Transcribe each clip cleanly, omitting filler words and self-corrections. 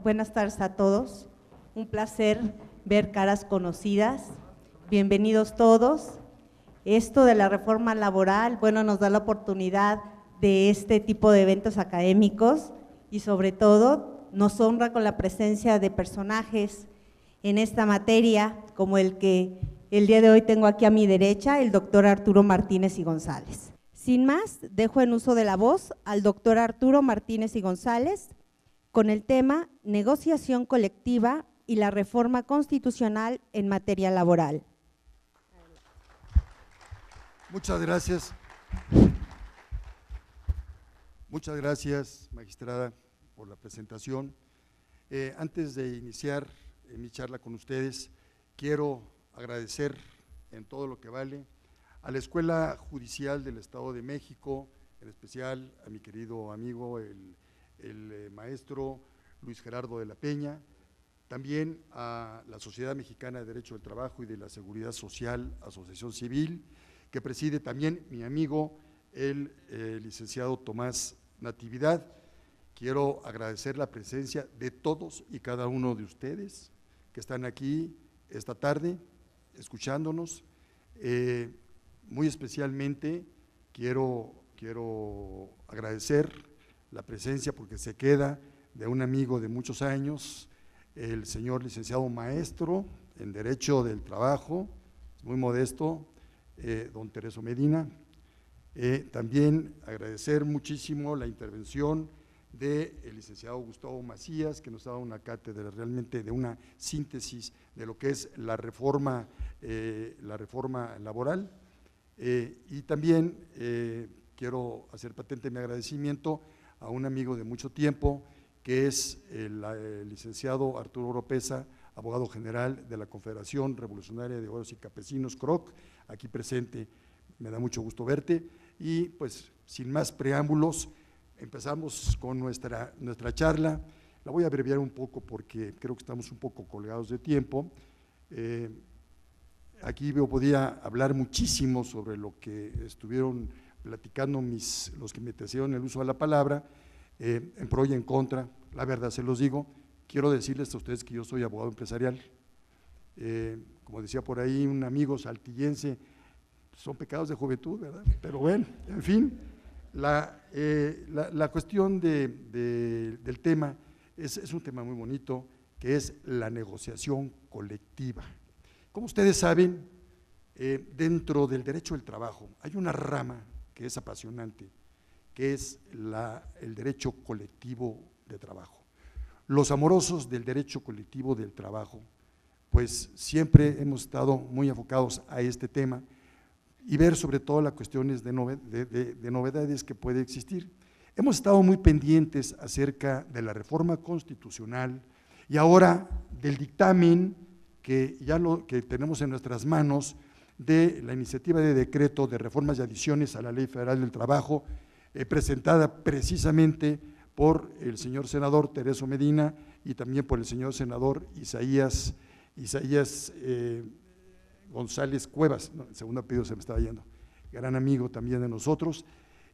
Buenas tardes a todos, un placer ver caras conocidas, bienvenidos todos. Esto de la reforma laboral, bueno, nos da la oportunidad de este tipo de eventos académicos y sobre todo nos honra con la presencia de personajes en esta materia, como el que el día de hoy tengo aquí a mi derecha, el doctor Arturo Martínez y González. Sin más, dejo en uso de la voz al doctor Arturo Martínez y González con el tema negociación colectiva y la reforma constitucional en materia laboral. Muchas gracias. Muchas gracias, magistrada, por la presentación. Antes de iniciar mi charla con ustedes, quiero agradecer en todo lo que vale a la Escuela Judicial del Estado de México, en especial a mi querido amigo, el maestro Luis Gerardo de la Peña, también a la Sociedad Mexicana de Derecho del Trabajo y de la Seguridad Social, Asociación Civil, que preside también mi amigo, el licenciado Tomás Natividad. Quiero agradecer la presencia de todos y cada uno de ustedes que están aquí esta tarde escuchándonos. Muy especialmente quiero agradecer la presencia, porque se queda, de un amigo de muchos años, el señor licenciado maestro en Derecho del Trabajo, muy modesto, don Tereso Medina. También agradecer muchísimo la intervención del licenciado Gustavo Macías, que nos ha dado una cátedra realmente de una síntesis de lo que es la reforma laboral. Y también quiero hacer patente mi agradecimiento a un amigo de mucho tiempo, que es el licenciado Arturo Oropesa, abogado general de la Confederación Revolucionaria de Obreros y Campesinos, CROC, aquí presente. Me da mucho gusto verte y pues sin más preámbulos empezamos con nuestra charla. La voy a abreviar un poco porque creo que estamos un poco colgados de tiempo. Aquí yo podía hablar muchísimo sobre lo que estuvieron platicando los que me antecedieron el uso de la palabra, en pro y en contra. La verdad se los digo, quiero decirles a ustedes que yo soy abogado empresarial. Como decía por ahí un amigo saltillense, son pecados de juventud, ¿verdad? Pero bueno, en fin, la cuestión del tema es un tema muy bonito, que es la negociación colectiva. Como ustedes saben, dentro del derecho del trabajo hay una rama que es apasionante, que es el derecho colectivo de trabajo. Los amorosos del derecho colectivo del trabajo, pues siempre hemos estado muy enfocados a este tema y ver sobre todo las cuestiones de novedades que puede existir. Hemos estado muy pendientes acerca de la reforma constitucional y ahora del dictamen que que tenemos en nuestras manos de la iniciativa de decreto de reformas y adiciones a la Ley Federal del Trabajo, presentada precisamente por el señor senador Tereso Medina y también por el señor senador Isaías González Cuevas, no, el segundo apellido se me estaba yendo, gran amigo también de nosotros.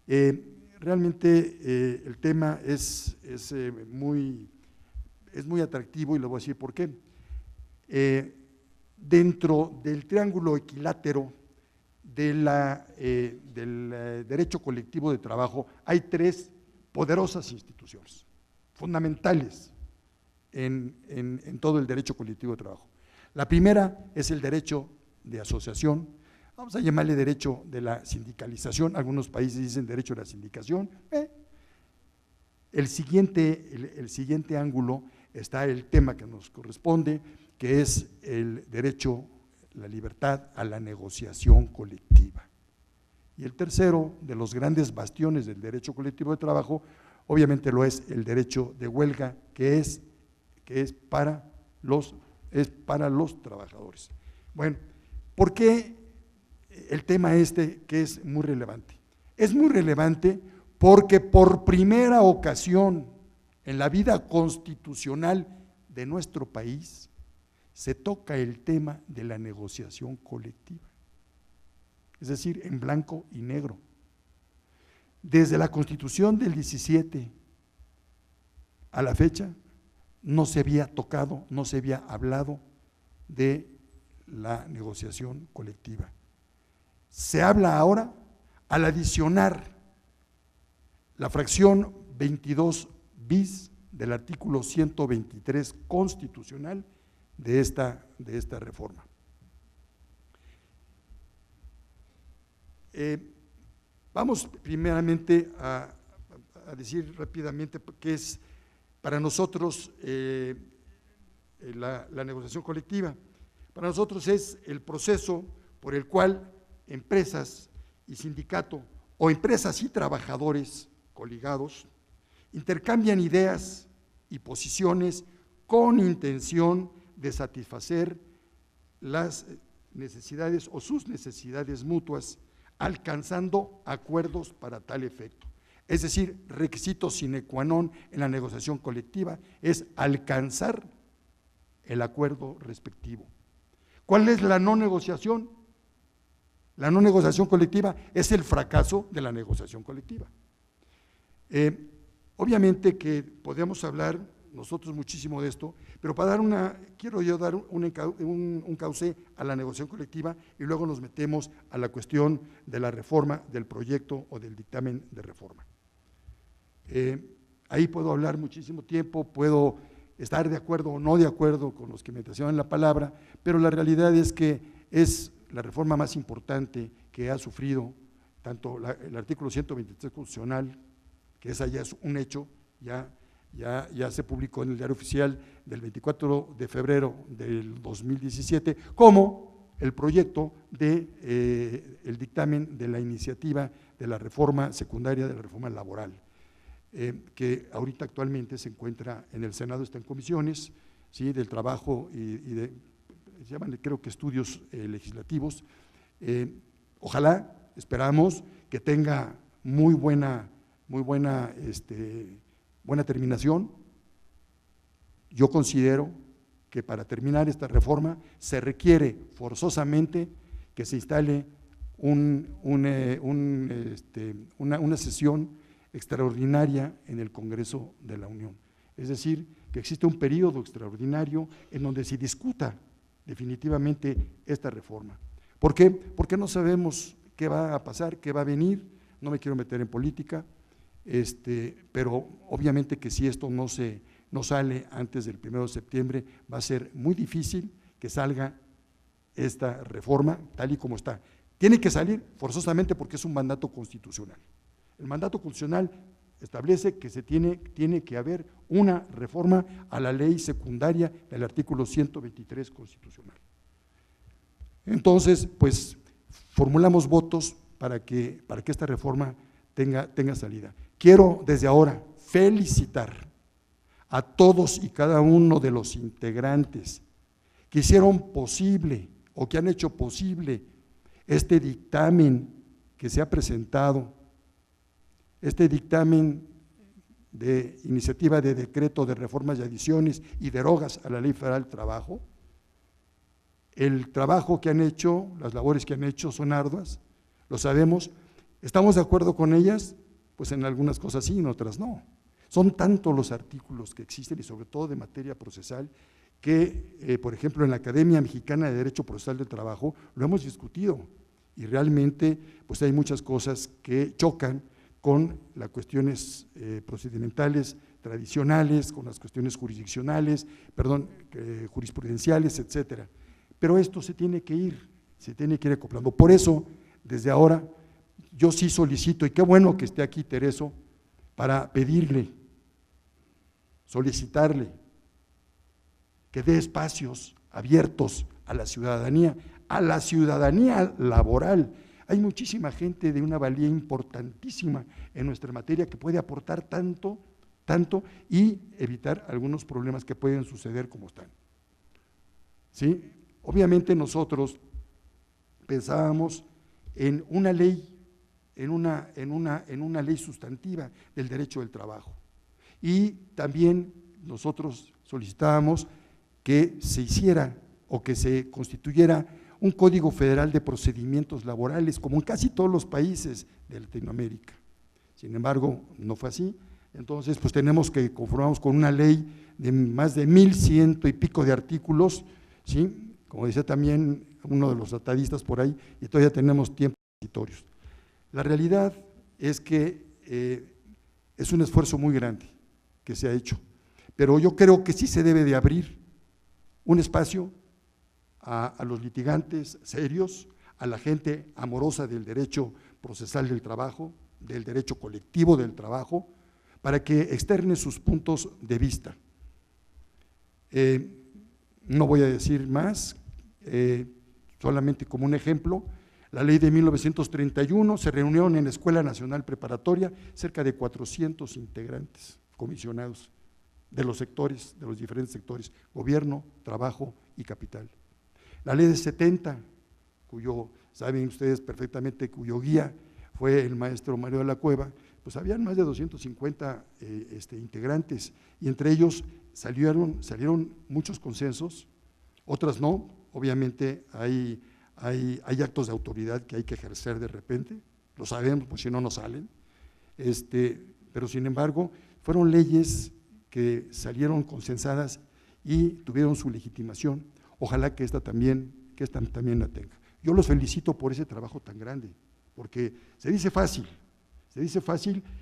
Realmente el tema es muy atractivo y le voy a decir por qué. Dentro del triángulo equilátero del derecho colectivo de trabajo hay tres poderosas instituciones fundamentales en todo el derecho colectivo de trabajo. La primera es el derecho de asociación, vamos a llamarle derecho de la sindicalización, algunos países dicen derecho de la sindicación. El siguiente ángulo está el tema que nos corresponde, que es el derecho, la libertad a la negociación colectiva. Y el tercero de los grandes bastiones del derecho colectivo de trabajo, obviamente lo es el derecho de huelga, que es para los trabajadores. Bueno, ¿por qué el tema que es muy relevante? Es muy relevante porque por primera ocasión en la vida constitucional de nuestro país se toca el tema de la negociación colectiva, es decir, en blanco y negro. Desde la Constitución del 17 a la fecha, no se había tocado, no se había hablado de la negociación colectiva. Se habla ahora al adicionar la fracción 22 bis del artículo 123 constitucional de esta reforma. Vamos primeramente a decir rápidamente qué es para nosotros la negociación colectiva. Para nosotros es el proceso por el cual empresas y sindicato o empresas y trabajadores coligados intercambian ideas y posiciones con intención de satisfacer las necesidades o sus necesidades mutuas, alcanzando acuerdos para tal efecto. Es decir, requisito sine qua non en la negociación colectiva es alcanzar el acuerdo respectivo. ¿Cuál es la no negociación? La no negociación colectiva es el fracaso de la negociación colectiva. Obviamente que podemos hablar nosotros muchísimo de esto, pero para quiero yo dar un cauce a la negociación colectiva y luego nos metemos a la cuestión de la reforma del proyecto o del dictamen de reforma. Ahí puedo hablar muchísimo tiempo, puedo estar de acuerdo o no de acuerdo con los que me mencionan la palabra, pero la realidad es que es la reforma más importante que ha sufrido tanto el artículo 123 constitucional, que esa ya es un hecho, ya se publicó en el Diario Oficial del 24 de febrero del 2017, como el proyecto de el dictamen de la iniciativa de la reforma secundaria, de la reforma laboral, que ahorita actualmente se encuentra en el Senado, está en comisiones, ¿sí?, del trabajo y de, se llaman creo que estudios legislativos. Ojalá, esperamos que tenga muy buena terminación. Yo considero que para terminar esta reforma se requiere forzosamente que se instale una sesión extraordinaria en el Congreso de la Unión. Es decir, que existe un periodo extraordinario en donde se discuta definitivamente esta reforma. ¿Por qué? Porque no sabemos qué va a pasar, qué va a venir. No me quiero meter en política, pero obviamente que si esto no sale antes del 1 de septiembre, va a ser muy difícil que salga esta reforma tal y como está. Tiene que salir forzosamente porque es un mandato constitucional. El mandato constitucional establece que tiene que haber una reforma a la ley secundaria del artículo 123 constitucional. Entonces, pues, formulamos votos para que esta reforma tenga salida. Quiero desde ahora felicitar a todos y cada uno de los integrantes que hicieron posible o que han hecho posible este dictamen que se ha presentado, este dictamen de iniciativa de decreto de reformas y adiciones y derogas a la Ley Federal del Trabajo. El trabajo que han hecho, las labores que han hecho son arduas, lo sabemos. ¿Estamos de acuerdo con ellas? Pues en algunas cosas sí, en otras no. Son tantos los artículos que existen y sobre todo de materia procesal que, por ejemplo, en la Academia Mexicana de Derecho Procesal del Trabajo lo hemos discutido y realmente pues hay muchas cosas que chocan con las cuestiones procedimentales tradicionales, con las cuestiones jurisprudenciales, etcétera. Pero esto se tiene que ir acoplando. Por eso, desde ahora, yo sí solicito, y qué bueno que esté aquí Tereso, para pedirle, solicitarle, que dé espacios abiertos a la ciudadanía laboral. Hay muchísima gente de una valía importantísima en nuestra materia que puede aportar tanto y evitar algunos problemas que pueden suceder como están. ¿Sí? Obviamente nosotros pensábamos en una ley, en una ley sustantiva del derecho del trabajo. Y también nosotros solicitábamos que se hiciera o que se constituyera un Código Federal de Procedimientos Laborales, como en casi todos los países de Latinoamérica, Sin embargo, no fue así. Entonces, pues tenemos que conformarnos con una ley de más de 1,100 y pico de artículos, ¿sí? Como decía también uno de los tratadistas por ahí, y todavía tenemos tiempos transitorios. La realidad es que es un esfuerzo muy grande que se ha hecho, pero yo creo que sí se debe de abrir un espacio a los litigantes serios, a la gente amorosa del derecho procesal del trabajo, del derecho colectivo del trabajo, para que externe sus puntos de vista. No voy a decir más, solamente como un ejemplo, la ley de 1931, se reunieron en la Escuela Nacional Preparatoria cerca de 400 integrantes, comisionados de los sectores, de los diferentes sectores, gobierno, trabajo y capital. La ley de 70, saben ustedes perfectamente, cuyo guía fue el maestro Mario de la Cueva, pues habían más de 250 integrantes, y entre ellos salieron muchos consensos, otras no. Obviamente hay actos de autoridad que hay que ejercer de repente, lo sabemos, pues si no, no salen, pero sin embargo, fueron leyes que salieron consensadas y tuvieron su legitimación. Ojalá que esta también la tenga. Yo los felicito por ese trabajo tan grande, porque se dice fácil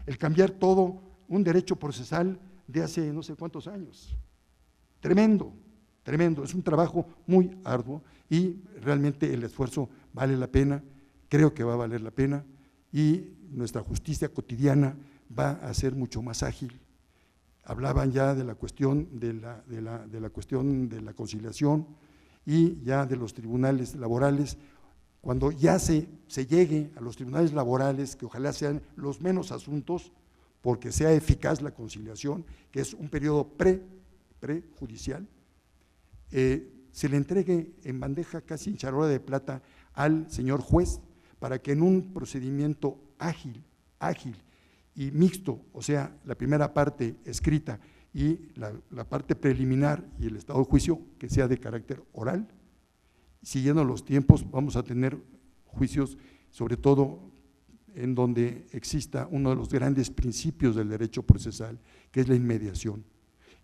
el cambiar todo un derecho procesal de hace no sé cuántos años. Tremendo, es un trabajo muy arduo y realmente el esfuerzo vale la pena, creo que va a valer la pena, y nuestra justicia cotidiana va a ser mucho más ágil. Hablaban ya de la cuestión de la conciliación y ya de los tribunales laborales. Cuando ya se llegue a los tribunales laborales, que ojalá sean los menos asuntos, porque sea eficaz la conciliación, que es un periodo prejudicial, se le entregue en bandeja casi en charola de plata al señor juez, para que en un procedimiento ágil y mixto, o sea, la primera parte escrita y la parte preliminar y el estado de juicio, que sea de carácter oral. Siguiendo los tiempos, vamos a tener juicios, sobre todo en donde exista uno de los grandes principios del derecho procesal, que es la inmediación,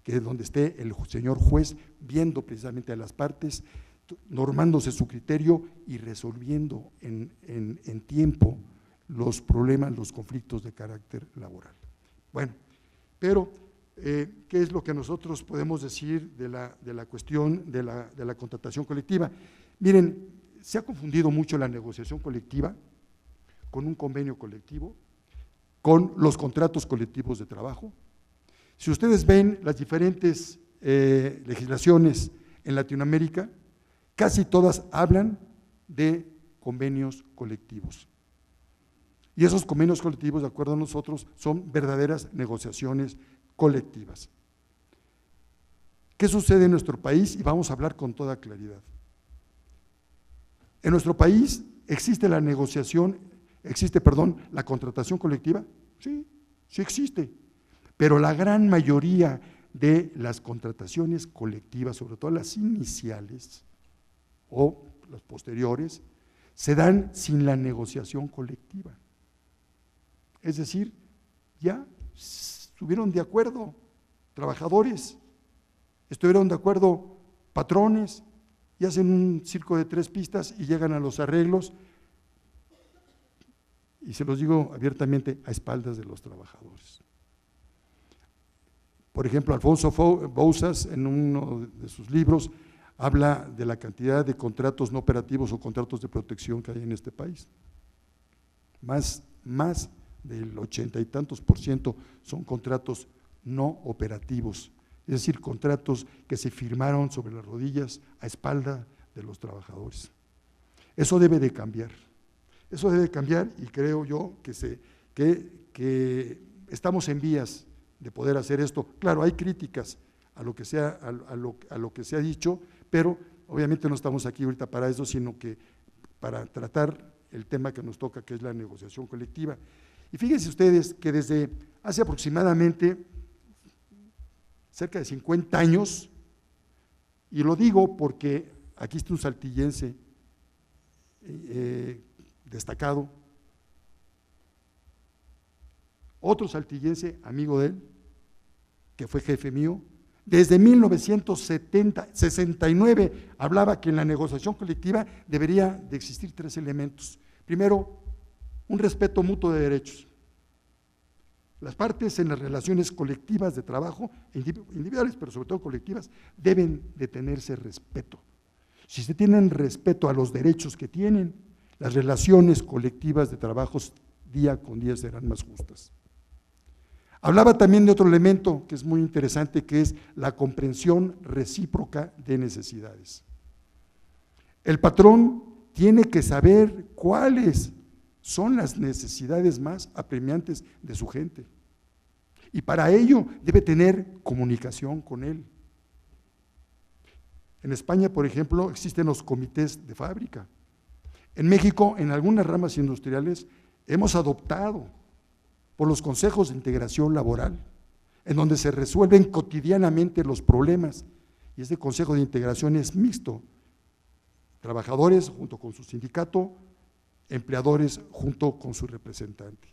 que es donde esté el señor juez viendo precisamente a las partes, normándose su criterio y resolviendo en tiempo los problemas, los conflictos de carácter laboral. Bueno, pero ¿qué es lo que nosotros podemos decir de la cuestión de la contratación colectiva? Miren, se ha confundido mucho la negociación colectiva con un convenio colectivo, con los contratos colectivos de trabajo. Si ustedes ven las diferentes legislaciones en Latinoamérica, casi todas hablan de convenios colectivos. Y esos convenios colectivos, de acuerdo a nosotros, son verdaderas negociaciones colectivas. ¿Qué sucede en nuestro país? Y vamos a hablar con toda claridad. En nuestro país existe la contratación colectiva, sí existe, pero la gran mayoría de las contrataciones colectivas, sobre todo las iniciales o las posteriores, se dan sin la negociación colectiva. Es decir, ya estuvieron de acuerdo trabajadores, estuvieron de acuerdo patrones, y hacen un circo de 3 pistas y llegan a los arreglos, y se los digo abiertamente, a espaldas de los trabajadores. Por ejemplo, Alfonso Bouzas, en uno de sus libros, habla de la cantidad de contratos no operativos o contratos de protección que hay en este país. Más del 80 y tantos % son contratos no operativos, es decir, contratos que se firmaron sobre las rodillas a espalda de los trabajadores. Eso debe de cambiar, y creo yo que estamos en vías de poder hacer esto. Claro, hay críticas a lo que se ha dicho, pero obviamente no estamos aquí ahorita para eso, sino que para tratar el tema que nos toca, que es la negociación colectiva. Y fíjense ustedes que desde hace aproximadamente cerca de 50 años, y lo digo porque aquí está un saltillense destacado, otro saltillense, amigo de él, que fue jefe mío, desde 1969 hablaba que en la negociación colectiva debería de existir 3 elementos. Primero, un respeto mutuo de derechos. Las partes en las relaciones colectivas de trabajo, individuales, pero sobre todo colectivas, deben de tenerse respeto. Si se tienen respeto a los derechos que tienen, las relaciones colectivas de trabajo día con día serán más justas. Hablaba también de otro elemento que es muy interesante, que es la comprensión recíproca de necesidades. El patrón tiene que saber cuáles son las necesidades más apremiantes de su gente, y para ello debe tener comunicación con él. En España, por ejemplo, existen los comités de fábrica. En México, en algunas ramas industriales, hemos adoptado por los consejos de integración laboral, en donde se resuelven cotidianamente los problemas, y este consejo de integración es mixto, trabajadores junto con su sindicato, empleadores junto con su representante.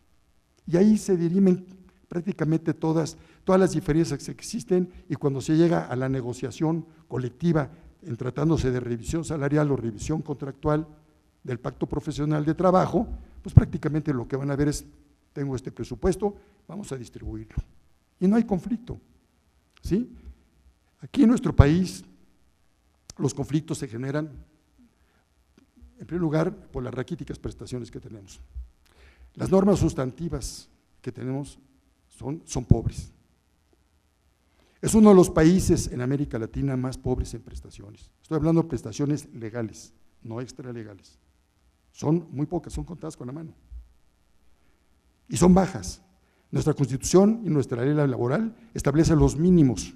Y ahí se dirimen prácticamente todas las diferencias que existen, y cuando se llega a la negociación colectiva, en tratándose de revisión salarial o revisión contractual del pacto profesional de trabajo, pues prácticamente lo que van a ver es: tengo este presupuesto, vamos a distribuirlo. Y no hay conflicto, ¿sí? Aquí en nuestro país los conflictos se generan, en primer lugar, por las raquíticas prestaciones que tenemos. Las normas sustantivas que tenemos son pobres. Es uno de los países en América Latina más pobres en prestaciones. Estoy hablando de prestaciones legales, no extralegales. Son muy pocas, son contadas con la mano. Y son bajas. Nuestra Constitución y nuestra ley laboral establece los mínimos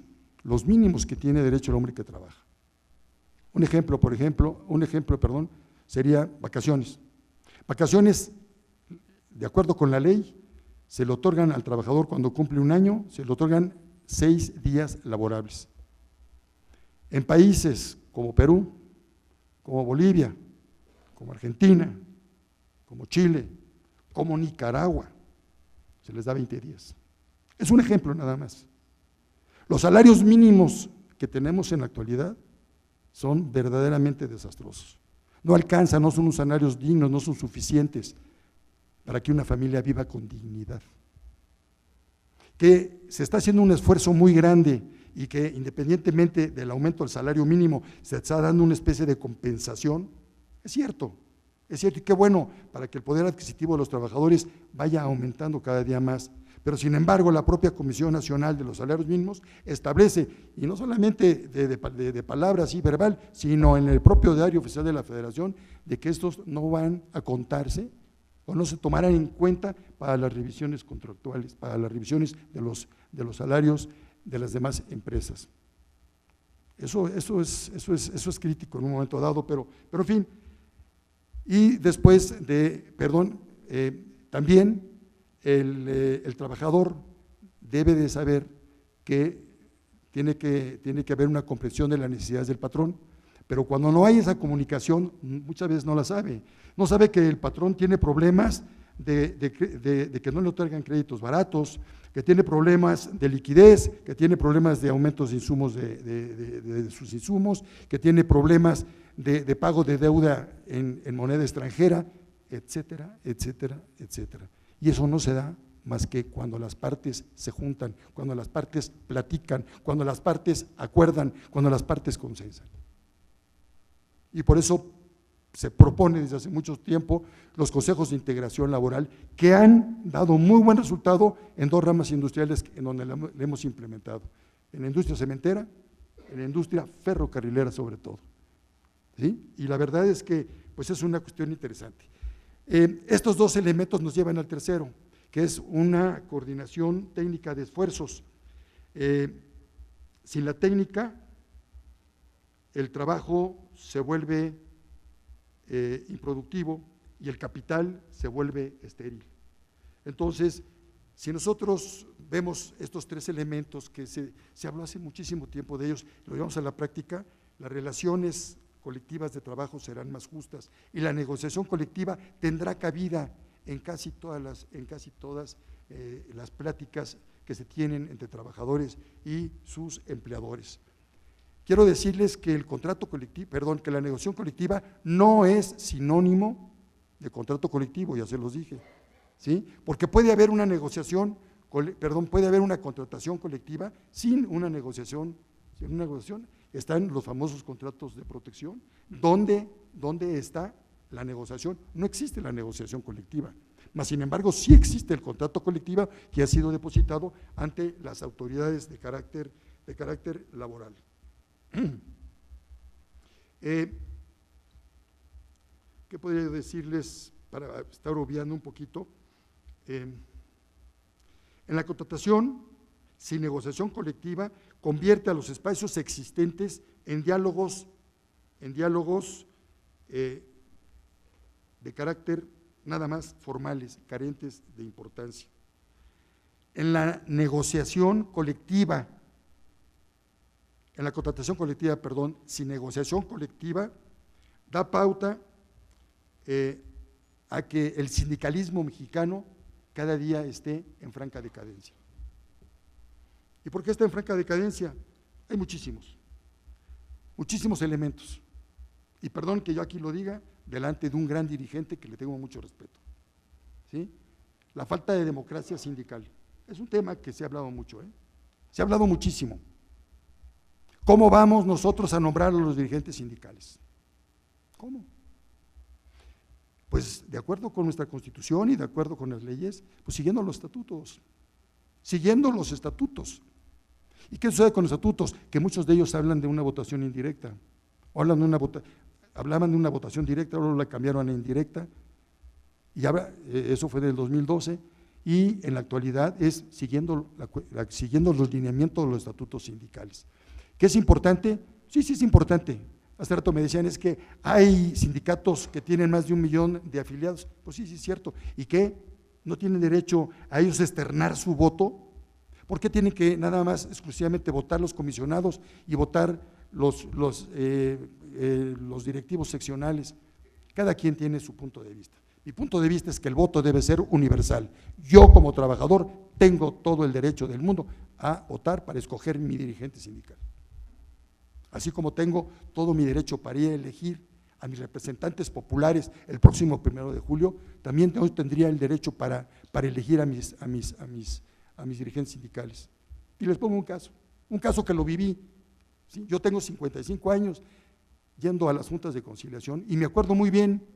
que tiene derecho el hombre que trabaja. Un ejemplo, sería vacaciones. Vacaciones, de acuerdo con la ley, se le otorgan al trabajador cuando cumple 1 año, se le otorgan 6 días laborables. En países como Perú, como Bolivia, como Argentina, como Chile, como Nicaragua, se les da 20 días. Es un ejemplo nada más. Los salarios mínimos que tenemos en la actualidad son verdaderamente desastrosos. No alcanzan, no son unos salarios dignos, no son suficientes para que una familia viva con dignidad. Que se está haciendo un esfuerzo muy grande, y que independientemente del aumento del salario mínimo se está dando una especie de compensación, es cierto, y qué bueno para que el poder adquisitivo de los trabajadores vaya aumentando cada día más. Pero sin embargo, la propia Comisión Nacional de los Salarios Mínimos establece, y no solamente de palabras y verbal, sino en el propio diario oficial de la Federación, de que estos no van a contarse o no se tomarán en cuenta para las revisiones contractuales, para las revisiones de los salarios de las demás empresas. Eso es crítico en un momento dado, pero en fin. Y después también el trabajador debe de saber que tiene que haber una comprensión de las necesidades del patrón, pero cuando no hay esa comunicación, muchas veces no la sabe. No sabe que el patrón tiene problemas de que no le otorgan créditos baratos, que tiene problemas de liquidez, que tiene problemas de aumentos de insumos de sus insumos, que tiene problemas de pago de deuda en moneda extranjera, etcétera, etcétera, etcétera. Y eso no se da más que cuando las partes se juntan, cuando las partes platican, cuando las partes acuerdan, cuando las partes consensan. Y por eso se propone desde hace mucho tiempo los consejos de integración laboral, que han dado muy buen resultado en 2 ramas industriales en donde le hemos implementado: en la industria cementera, en la industria ferrocarrilera sobre todo, ¿sí? Y la verdad es que pues es una cuestión interesante. Estos 2 elementos nos llevan al tercero, que es una coordinación técnica de esfuerzos. Sin la técnica, el trabajo se vuelve improductivo y el capital se vuelve estéril. Entonces, si nosotros vemos estos 3 elementos que se habló hace muchísimo tiempo de ellos, lo llevamos a la práctica, las relaciones colectivas de trabajo serán más justas y la negociación colectiva tendrá cabida en casi todas las pláticas que se tienen entre trabajadores y sus empleadores. Quiero decirles que el contrato colectivo, que la negociación colectiva no es sinónimo de contrato colectivo, ya se los dije, ¿sí? Porque puede haber una negociación, puede haber una contratación colectiva sin una negociación. Sin una negociación están los famosos contratos de protección. ¿Dónde está la negociación? No existe la negociación colectiva. Mas, sin embargo, sí existe el contrato colectivo que ha sido depositado ante las autoridades de carácter laboral. ¿Qué podría decirles para estar obviando un poquito? En la contratación, sin negociación colectiva, convierte a los espacios existentes en diálogos de carácter nada más formales, carentes de importancia. En la negociación colectiva, en la contratación colectiva, sin negociación colectiva, da pauta a que el sindicalismo mexicano cada día esté en franca decadencia. ¿Y por qué está en franca decadencia? Hay muchísimos elementos. Y perdón que yo aquí lo diga delante de un gran dirigente que le tengo mucho respeto, ¿sí? La falta de democracia sindical es un tema que se ha hablado mucho, se ha hablado muchísimo. ¿Cómo vamos nosotros a nombrar a los dirigentes sindicales? ¿Cómo? Pues de acuerdo con nuestra Constitución y de acuerdo con las leyes, pues siguiendo los estatutos. ¿Y qué sucede con los estatutos? Que muchos de ellos hablan de una votación indirecta, hablaban de una votación directa, ahora la cambiaron a indirecta, y ahora, eso fue del 2012, y en la actualidad es siguiendo los lineamientos de los estatutos sindicales. ¿Qué es importante? Sí, es importante. Hace rato me decían, es que hay sindicatos que tienen más de 1 millón de afiliados. Pues sí, es cierto. ¿Y qué? ¿No tienen derecho a ellos a externar su voto? ¿Por qué tienen que nada más exclusivamente votar los comisionados y votar los directivos seccionales? Cada quien tiene su punto de vista. Mi punto de vista es que el voto debe ser universal. Yo como trabajador tengo todo el derecho del mundo a votar para escoger mi dirigente sindical. Así como tengo todo mi derecho para ir a elegir a mis representantes populares el próximo 1 de julio, también hoy tendría el derecho para elegir a mis dirigentes sindicales. Y les pongo un caso que lo viví, ¿sí? Yo tengo 55 años yendo a las juntas de conciliación y me acuerdo muy bien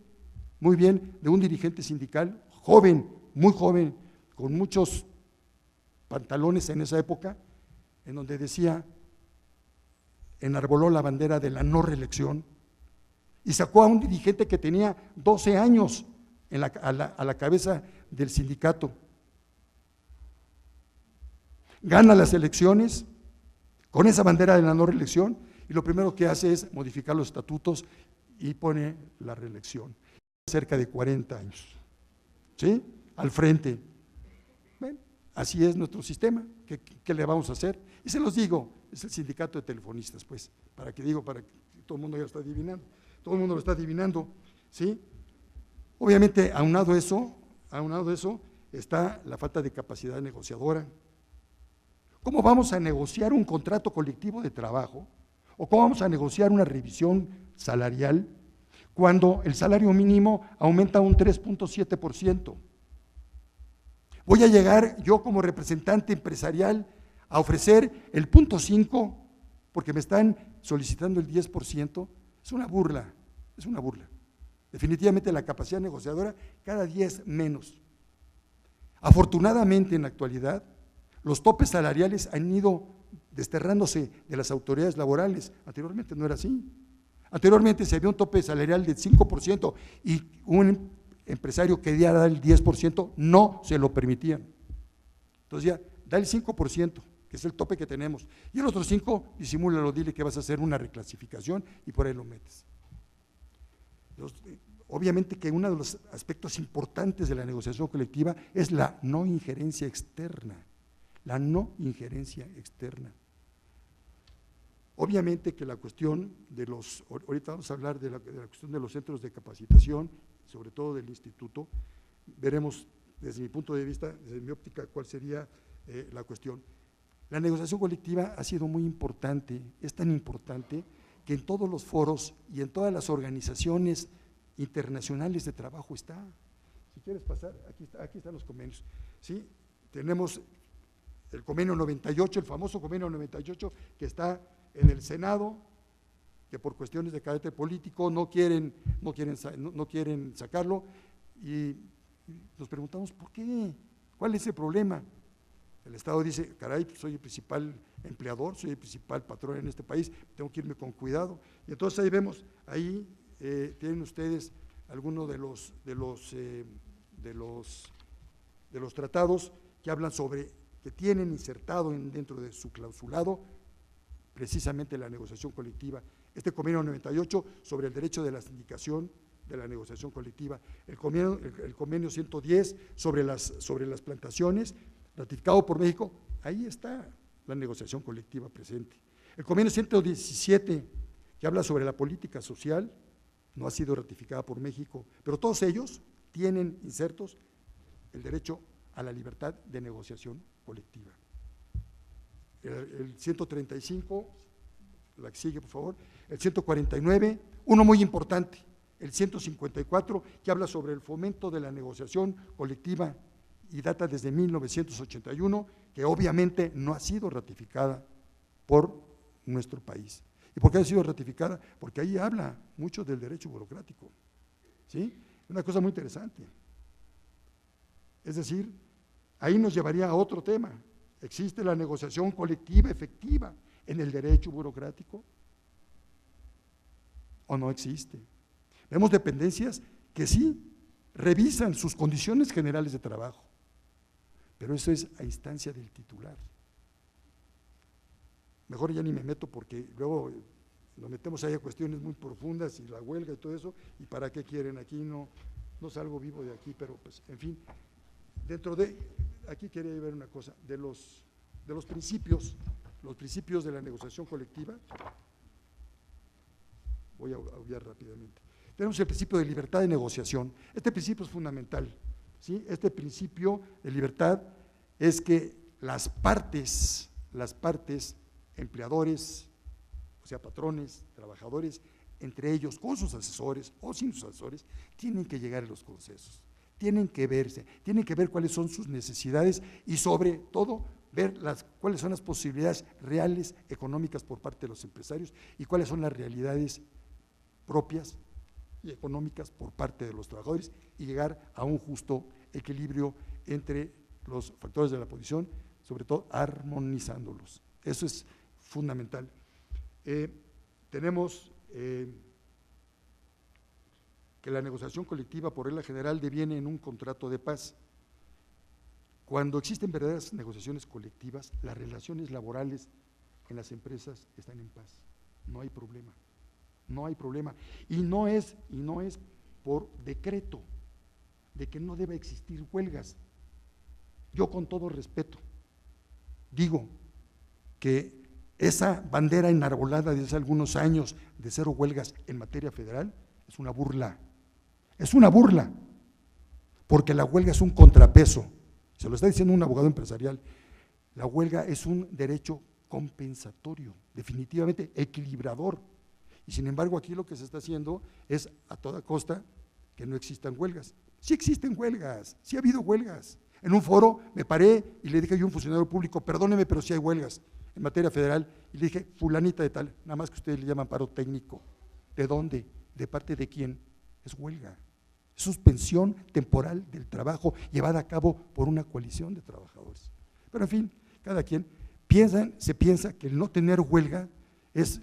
de un dirigente sindical, joven, muy joven, con muchos pantalones en esa época, en donde decía, enarboló la bandera de la no reelección y sacó a un dirigente que tenía 12 años a la cabeza del sindicato. Gana las elecciones con esa bandera de la no reelección y lo primero que hace es modificar los estatutos y pone la reelección. Cerca de 40 años, ¿sí? Al frente. Bueno, así es nuestro sistema. ¿Qué le vamos a hacer? Y se los digo, es el sindicato de telefonistas, pues, para que todo el mundo ya lo está adivinando, todo el mundo lo está adivinando, ¿sí? Obviamente, aunado a eso, está la falta de capacidad negociadora. ¿Cómo vamos a negociar un contrato colectivo de trabajo? ¿O cómo vamos a negociar una revisión salarial cuando el salario mínimo aumenta un 3.7%? Voy a llegar yo como representante empresarial a ofrecer el 0.5% porque me están solicitando el 10%, es una burla. Definitivamente la capacidad negociadora cada día es menos. Afortunadamente en la actualidad los topes salariales han ido desterrándose de las autoridades laborales, anteriormente no era así. Anteriormente se había un tope salarial del 5% y un empresario que quería dar el 10% no se lo permitían. Entonces ya, da el 5%, que es el tope que tenemos, y el otro 5%, disimúlalo, dile que vas a hacer una reclasificación y por ahí lo metes. Entonces, obviamente que uno de los aspectos importantes de la negociación colectiva es la no injerencia externa, Obviamente que la cuestión ahorita vamos a hablar de la cuestión de los centros de capacitación, sobre todo del instituto, veremos desde mi punto de vista, desde mi óptica, cuál sería la cuestión. La negociación colectiva ha sido muy importante, es tan importante que en todos los foros y en todas las organizaciones internacionales de trabajo está. Si quieres pasar, aquí están los convenios. ¿Sí? Tenemos el convenio 98, el famoso convenio 98, que está en el Senado, que por cuestiones de carácter político no quieren sacarlo, y nos preguntamos ¿por qué? ¿Cuál es el problema? El Estado dice, caray, pues soy el principal empleador, soy el principal patrón en este país, tengo que irme con cuidado. Y entonces ahí vemos, ahí tienen ustedes algunos de los tratados que hablan sobre, que tienen insertado dentro de su clausulado precisamente la negociación colectiva. Este convenio 98 sobre el derecho de la sindicación, de la negociación colectiva, el convenio 110 sobre las plantaciones, ratificado por México, ahí está la negociación colectiva presente. El convenio 117, que habla sobre la política social, no ha sido ratificada por México, pero todos ellos tienen insertos el derecho a la libertad de negociación colectiva. El 135, la que sigue por favor, el 149, uno muy importante, el 154, que habla sobre el fomento de la negociación colectiva y data desde 1981, que obviamente no ha sido ratificada por nuestro país. ¿Y por qué ha sido ratificada? Porque ahí habla mucho del derecho burocrático, ¿sí? Una cosa muy interesante. Es decir, ahí nos llevaría a otro tema. ¿Existe la negociación colectiva efectiva en el derecho burocrático? ¿O no existe? Vemos dependencias que sí revisan sus condiciones generales de trabajo, pero eso es a instancia del titular. Mejor ya ni me meto porque luego nos metemos ahí a cuestiones muy profundas y la huelga y todo eso, y para qué quieren, aquí no salgo vivo de aquí, pero pues en fin, aquí quería ver una cosa, de los principios de la negociación colectiva, voy a obviar rápidamente. Tenemos el principio de libertad de negociación. Este principio es fundamental, ¿sí? Este principio de libertad es que las partes, empleadores, o sea, patrones, trabajadores, entre ellos, con sus asesores o sin sus asesores, tienen que llegar a los consensos, tienen que verse, tienen que ver cuáles son sus necesidades y sobre todo ver cuáles son las posibilidades reales económicas por parte de los empresarios y cuáles son las realidades propias y económicas por parte de los trabajadores y llegar a un justo equilibrio entre los factores de la posición, sobre todo armonizándolos. Eso es fundamental. Tenemos que la negociación colectiva por regla general deviene en un contrato de paz. Cuando existen verdaderas negociaciones colectivas, las relaciones laborales en las empresas están en paz, no hay problema. No hay problema, y no es por decreto de que no debe existir huelgas. Yo con todo respeto digo que esa bandera enarbolada desde hace algunos años de cero huelgas en materia federal es una burla, porque la huelga es un contrapeso, se lo está diciendo un abogado empresarial, la huelga es un derecho compensatorio, definitivamente equilibrador. Y sin embargo aquí lo que se está haciendo es a toda costa que no existan huelgas. Sí existen huelgas, sí ha habido huelgas. En un foro me paré y le dije yo a un funcionario público, perdóneme, pero sí hay huelgas en materia federal, y le dije, fulanita de tal, nada más que ustedes le llaman paro técnico. ¿De dónde? ¿De parte de quién? Es huelga, es suspensión temporal del trabajo llevada a cabo por una coalición de trabajadores. Pero en fin, cada quien se piensa que el no tener huelga es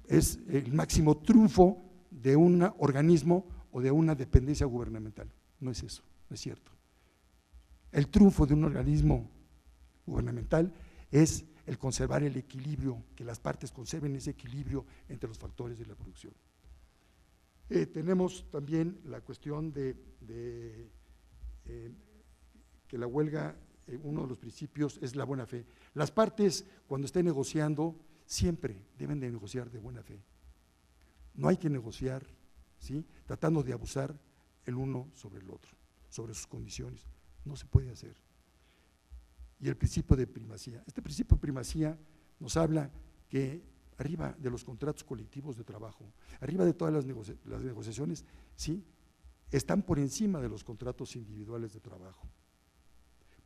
el máximo triunfo de un organismo o de una dependencia gubernamental. No es eso, no es cierto. El triunfo de un organismo gubernamental es el conservar el equilibrio, que las partes conserven ese equilibrio entre los factores de la producción. Tenemos también la cuestión de que la huelga, uno de los principios es la buena fe. Las partes cuando estén negociando siempre deben de negociar de buena fe. No hay que negociar, ¿sí?, tratando de abusar el uno sobre el otro, sobre sus condiciones. no se puede hacer. Y el principio de primacía. Este principio de primacía nos habla que arriba de los contratos colectivos de trabajo, arriba de todas las negociaciones, ¿sí?, están por encima de los contratos individuales de trabajo.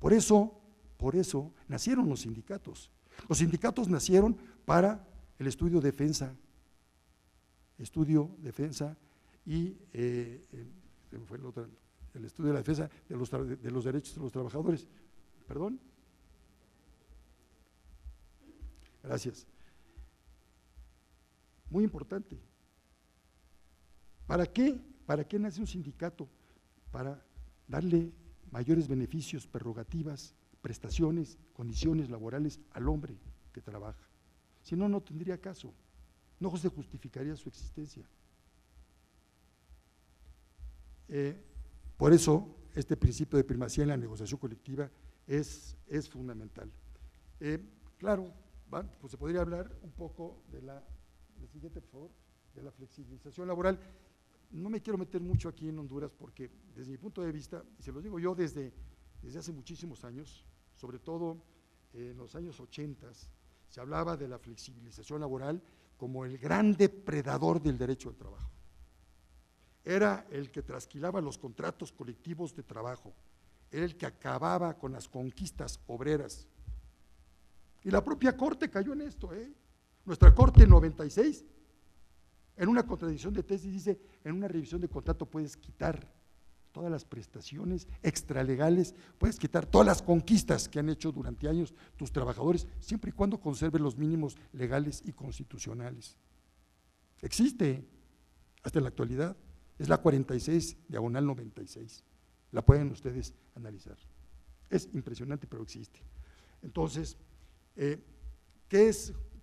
Por eso nacieron los sindicatos. Los sindicatos nacieron para el estudio defensa y el estudio de la defensa de los derechos de los trabajadores. ¿Perdón? Gracias. Muy importante. ¿Para qué nace un sindicato? Para darle mayores beneficios, prerrogativas, prestaciones, condiciones laborales al hombre que trabaja. Si no, no tendría caso, no se justificaría su existencia. Por eso, este principio de primacía en la negociación colectiva es fundamental. Claro, pues se podría hablar un poco de la siguiente, por favor, de la flexibilización laboral. No me quiero meter mucho aquí en Honduras porque desde mi punto de vista, y se lo digo yo desde hace muchísimos años, sobre todo en los años 80, se hablaba de la flexibilización laboral como el gran depredador del derecho al trabajo. Era el que trasquilaba los contratos colectivos de trabajo, era el que acababa con las conquistas obreras. Y la propia Corte cayó en esto, Nuestra Corte en 96, en una contradicción de tesis, dice: en una revisión de contrato puedes quitar todas las prestaciones extralegales, puedes quitar todas las conquistas que han hecho durante años tus trabajadores, siempre y cuando conserven los mínimos legales y constitucionales. Existe hasta en la actualidad, es la 46/96, la pueden ustedes analizar. Es impresionante, pero existe. Entonces,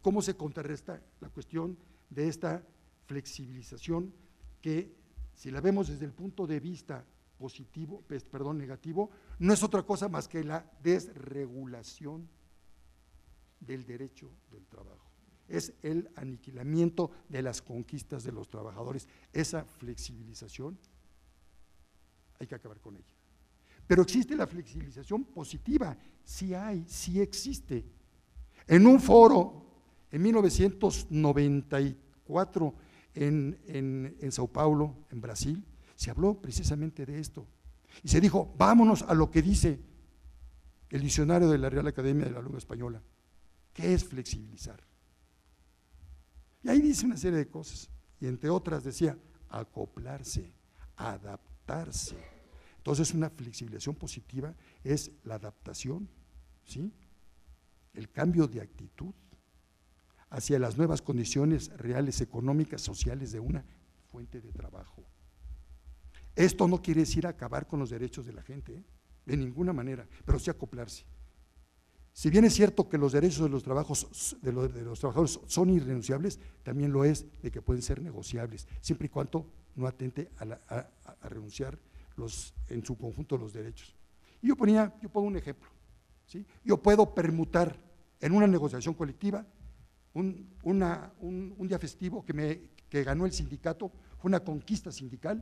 ¿cómo se contrarresta la cuestión de esta flexibilización que, si la vemos desde el punto de vista negativo, no es otra cosa más que la desregulación del derecho del trabajo? Es el aniquilamiento de las conquistas de los trabajadores. Esa flexibilización hay que acabar con ella. Pero existe la flexibilización positiva, sí hay, sí existe. En un foro en 1994 en Sao Paulo, en Brasil, se habló precisamente de esto y se dijo: vámonos a lo que dice el diccionario de la Real Academia de la Lengua Española. ¿Qué es flexibilizar? Y ahí dice una serie de cosas, y entre otras decía: acoplarse, adaptarse. Entonces, una flexibilización positiva es la adaptación, ¿sí?, el cambio de actitud hacia las nuevas condiciones reales, económicas, sociales de una fuente de trabajo. Esto no quiere decir acabar con los derechos de la gente, de ninguna manera, pero sí acoplarse. Si bien es cierto que los derechos de los trabajadores son irrenunciables, también lo es de que pueden ser negociables, siempre y cuando no atente a renunciar en su conjunto los derechos. Y yo pongo un ejemplo, ¿sí? Yo puedo permutar en una negociación colectiva un día festivo que ganó el sindicato, fue una conquista sindical,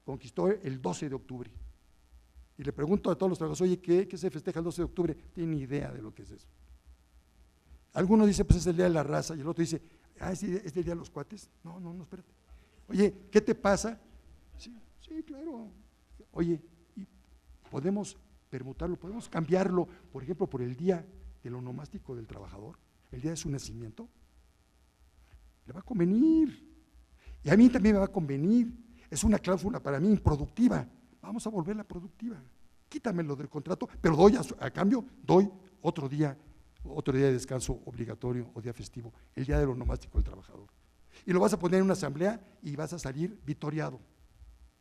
conquistó el 12 de octubre. Y le pregunto a todos los trabajadores: oye, ¿qué se festeja el 12 de octubre? ¿Tienen ni idea de lo que es eso? Alguno dice: pues es el día de la raza, y el otro dice: ¿es el día de los cuates? No, espérate. Oye, ¿qué te pasa? Sí, claro. Oye, y podemos permutarlo, podemos cambiarlo, por ejemplo, por el día del onomástico del trabajador, el día de su nacimiento. Le va a convenir, y a mí también me va a convenir. Es una cláusula para mí improductiva, vamos a volverla productiva. Quítamelo del contrato, pero a cambio doy otro día de descanso obligatorio o día festivo, el día del onomástico del trabajador. Y lo vas a poner en una asamblea y vas a salir victoriado.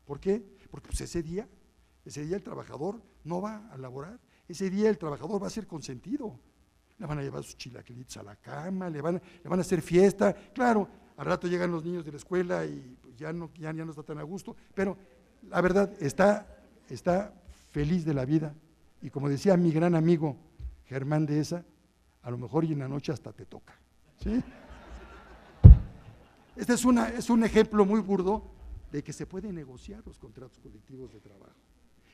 ¿Por qué? Porque pues ese día el trabajador no va a laborar, ese día el trabajador va a ser consentido. Le van a llevar sus chilaquilitos a la cama, le van a hacer fiesta. Claro, al rato llegan los niños de la escuela y pues ya no está tan a gusto, pero la verdad está feliz de la vida. Y como decía mi gran amigo Germán Dehesa, a lo mejor y en la noche hasta te toca, ¿sí? Este es un ejemplo muy burdo de que se pueden negociar los contratos colectivos de trabajo.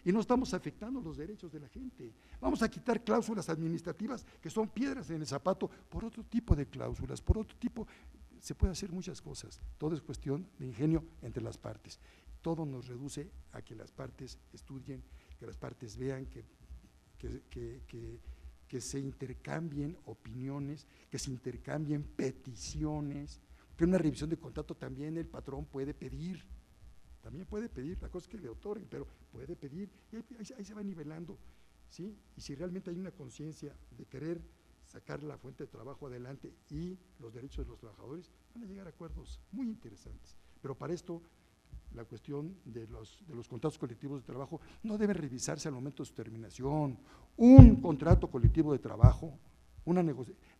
y no estamos afectando los derechos de la gente. Vamos a quitar cláusulas administrativas que son piedras en el zapato por otro tipo de cláusulas, por otro tipo, se puede hacer muchas cosas. Todo es cuestión de ingenio entre las partes. Todo nos reduce a que las partes estudien, que las partes vean, que se intercambien opiniones, que se intercambien peticiones, que una revisión de contrato también el patrón puede pedir, la cosa es que le otorguen, pero puede pedir, y ahí se va nivelando, ¿sí? Y si realmente hay una conciencia de querer sacar la fuente de trabajo adelante y los derechos de los trabajadores, van a llegar a acuerdos muy interesantes. Pero para esto, la cuestión de los contratos colectivos de trabajo no debe revisarse al momento de su terminación. Un contrato colectivo de trabajo,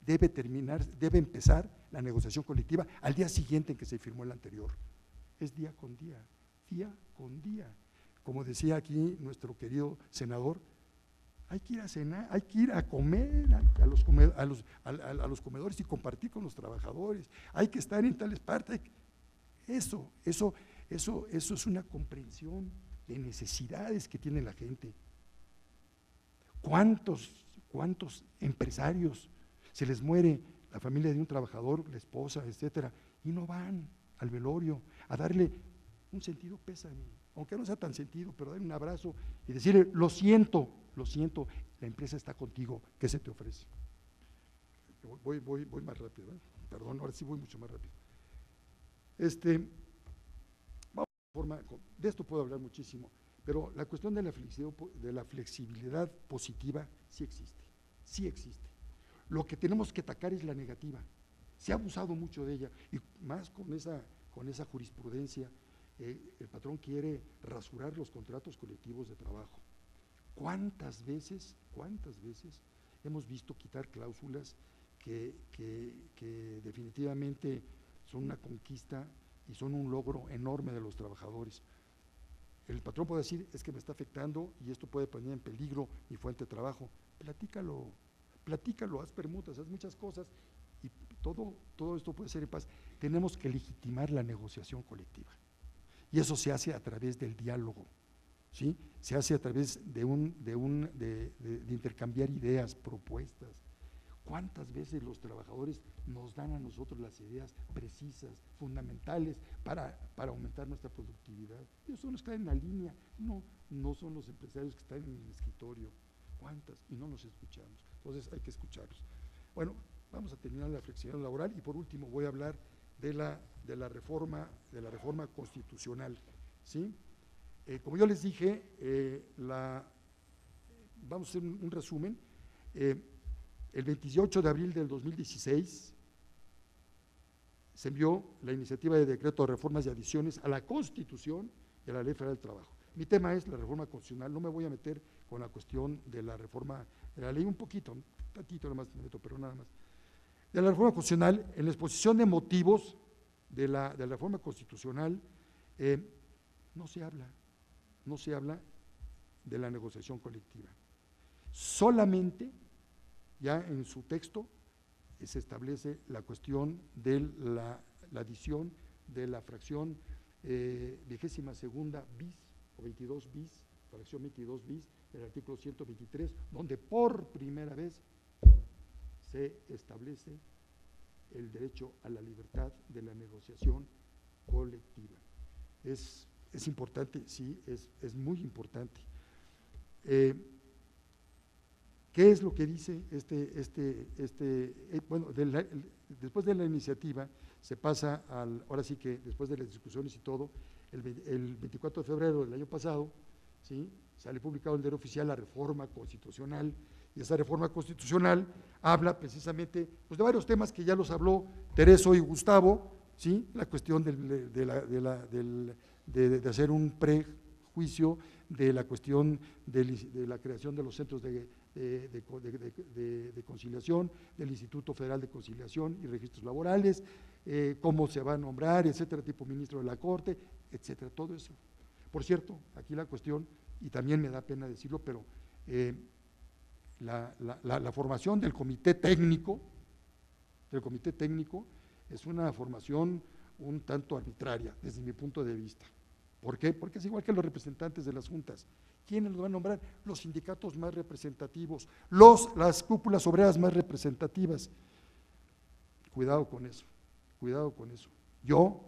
debe empezar la negociación colectiva al día siguiente en que se firmó el anterior. Es día con día, día con día. Como decía aquí nuestro querido senador, hay que ir a cenar, hay que ir a comer a los comedores y compartir con los trabajadores, hay que estar en tales partes. Eso es una comprensión de necesidades que tiene la gente. ¿Cuántos empresarios se les muere la familia de un trabajador, la esposa, etcétera, y no van al velorio a darle un sentido pésame, aunque no sea tan sentido, pero darle un abrazo y decirle, lo siento, la empresa está contigo, ¿qué se te ofrece? Voy más rápido, perdón, ahora sí voy mucho más rápido. De esto puedo hablar muchísimo, pero la cuestión de la flexibilidad positiva sí existe. Lo que tenemos que atacar es la negativa. Se ha abusado mucho de ella, y más con esa jurisprudencia. El patrón quiere rasurar los contratos colectivos de trabajo. ¿Cuántas veces hemos visto quitar cláusulas que definitivamente son una conquista y son un logro enorme de los trabajadores? El patrón puede decir, es que me está afectando y esto puede poner en peligro mi fuente de trabajo. Platícalo, haz permutas, haz muchas cosas, y todo esto puede ser en paz. Tenemos que legitimar la negociación colectiva, y eso se hace a través del diálogo, ¿sí? Se hace a través de intercambiar ideas, propuestas. ¿Cuántas veces los trabajadores nos dan a nosotros las ideas precisas, fundamentales para aumentar nuestra productividad? Ellos son los que están en la línea, no son los empresarios que están en el escritorio. ¿Cuántas? Y no los escuchamos. Entonces hay que escucharlos. Bueno, vamos a terminar la flexibilidad laboral y por último voy a hablar de la reforma constitucional, ¿sí? Como yo les dije, vamos a hacer un resumen. El 28 de abril del 2016 se envió la iniciativa de decreto de reformas y adiciones a la Constitución y a la Ley Federal del Trabajo. Mi tema es la reforma constitucional, no me voy a meter con la cuestión de la reforma de la ley, un tantito nada más me meto, pero nada más. De la reforma constitucional, en la exposición de motivos de la reforma constitucional, no se habla de la negociación colectiva. Solamente, ya en su texto, se establece la cuestión de la adición de la fracción 22ª bis, o 22 bis, fracción 22 bis, del artículo 123, donde por primera vez se establece el derecho a la libertad de la negociación colectiva. Es importante, sí, es muy importante. ¿Qué es lo que dice bueno, después de la iniciativa se pasa ahora sí que después de las discusiones y todo, el 24 de febrero del año pasado, ¿sí?, sale publicado en el Diario Oficial la reforma constitucional, y esa reforma constitucional habla precisamente pues, de varios temas que ya los habló Tereso y Gustavo, ¿sí?, la cuestión de hacer un prejuicio, de la cuestión de la creación de los centros de conciliación, del Instituto Federal de Conciliación y Registros Laborales, cómo se va a nombrar, etcétera, tipo ministro de la Corte, etcétera, todo eso. Por cierto, aquí la cuestión, y también me da pena decirlo, pero la formación del comité técnico es una formación un tanto arbitraria, desde mi punto de vista, ¿Por qué? Porque es igual que los representantes de las juntas. ¿Quiénes los van a nombrar? Los sindicatos más representativos, las cúpulas obreras más representativas. Cuidado con eso, cuidado con eso. Yo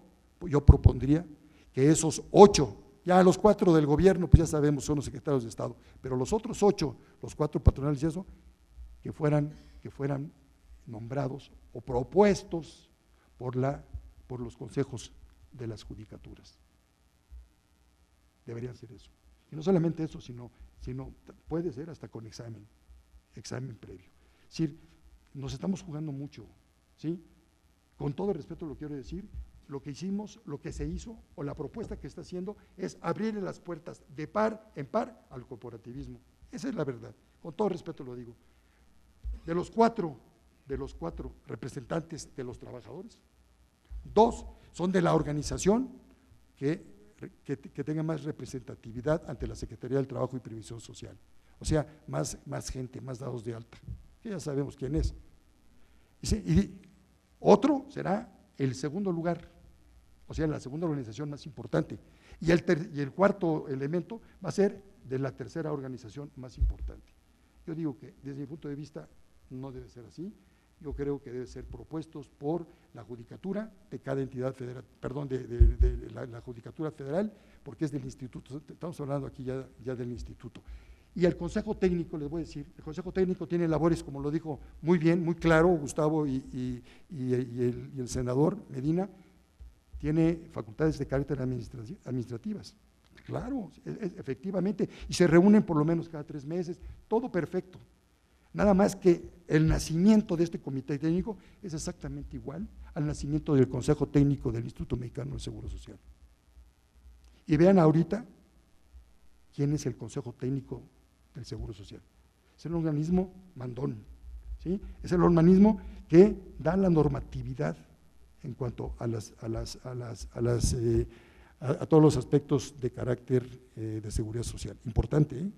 propondría que esos 8, ya los 4 del gobierno, pues ya sabemos, son los secretarios de Estado, pero los otros 8, los 4 patronales y eso, que fueran nombrados o propuestos por los consejos de las judicaturas. Debería ser eso. Y no solamente eso, sino puede ser hasta con examen previo. Es decir, nos estamos jugando mucho, ¿sí? Con todo respeto lo quiero decir, lo que hicimos, lo que se hizo, o la propuesta que está haciendo, es abrirle las puertas de par en par al corporativismo. Esa es la verdad, con todo respeto lo digo. De los cuatro representantes de los trabajadores, 2 son de la organización que tenga más representatividad ante la Secretaría del Trabajo y Previsión Social, o sea, más gente, más dados de alta, que ya sabemos quién es. Y otro será el segundo lugar, o sea, la segunda organización más importante, y el cuarto elemento va a ser de la tercera organización más importante. Yo digo que desde mi punto de vista no debe ser así. Yo creo que debe ser propuestos por la judicatura de cada entidad federal, perdón, de la judicatura federal, porque es del instituto, estamos hablando aquí ya del instituto. Y el Consejo Técnico, les voy a decir, el Consejo Técnico tiene labores, como lo dijo muy bien, muy claro Gustavo y el senador Medina, tiene facultades de carácter administrativas, claro, efectivamente, y se reúnen por lo menos cada 3 meses, todo perfecto. Nada más que el nacimiento de este comité técnico es exactamente igual al nacimiento del Consejo Técnico del Instituto Mexicano del Seguro Social. Y vean ahorita quién es el Consejo Técnico del Seguro Social. Es el organismo mandón, ¿sí? Es el organismo que da la normatividad en cuanto a todos los aspectos de carácter de seguridad social. Importante, ¿eh?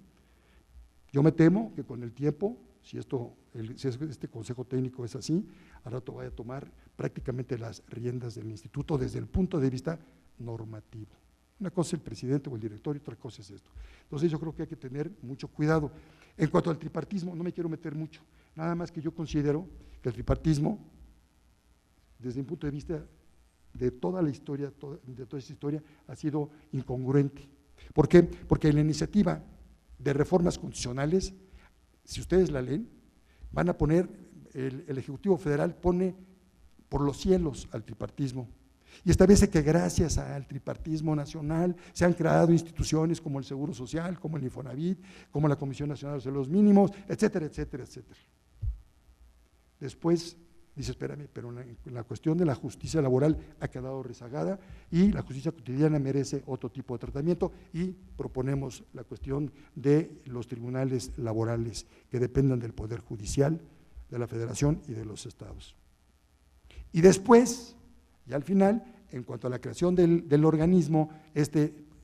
Yo me temo que con el tiempo, si este Consejo Técnico es así, al rato vaya a tomar prácticamente las riendas del instituto desde el punto de vista normativo. Una cosa es el presidente o el director y otra cosa es esto. Entonces yo creo que hay que tener mucho cuidado. En cuanto al tripartismo, no me quiero meter mucho, nada más que yo considero que el tripartismo, desde mi punto de vista de toda la historia, de toda esta historia, ha sido incongruente. ¿Por qué? Porque en la iniciativa de reformas constitucionales, si ustedes la leen, van a poner, el Ejecutivo Federal pone por los cielos al tripartismo y establece que gracias al tripartismo nacional se han creado instituciones como el Seguro Social, como el Infonavit, como la Comisión Nacional de Salarios Mínimos, etcétera, etcétera, etcétera. Después dice, espérame, pero la cuestión de la justicia laboral ha quedado rezagada y la justicia cotidiana merece otro tipo de tratamiento y proponemos la cuestión de los tribunales laborales que dependan del Poder Judicial, de la Federación y de los estados. Y después, y al final, en cuanto a la creación del organismo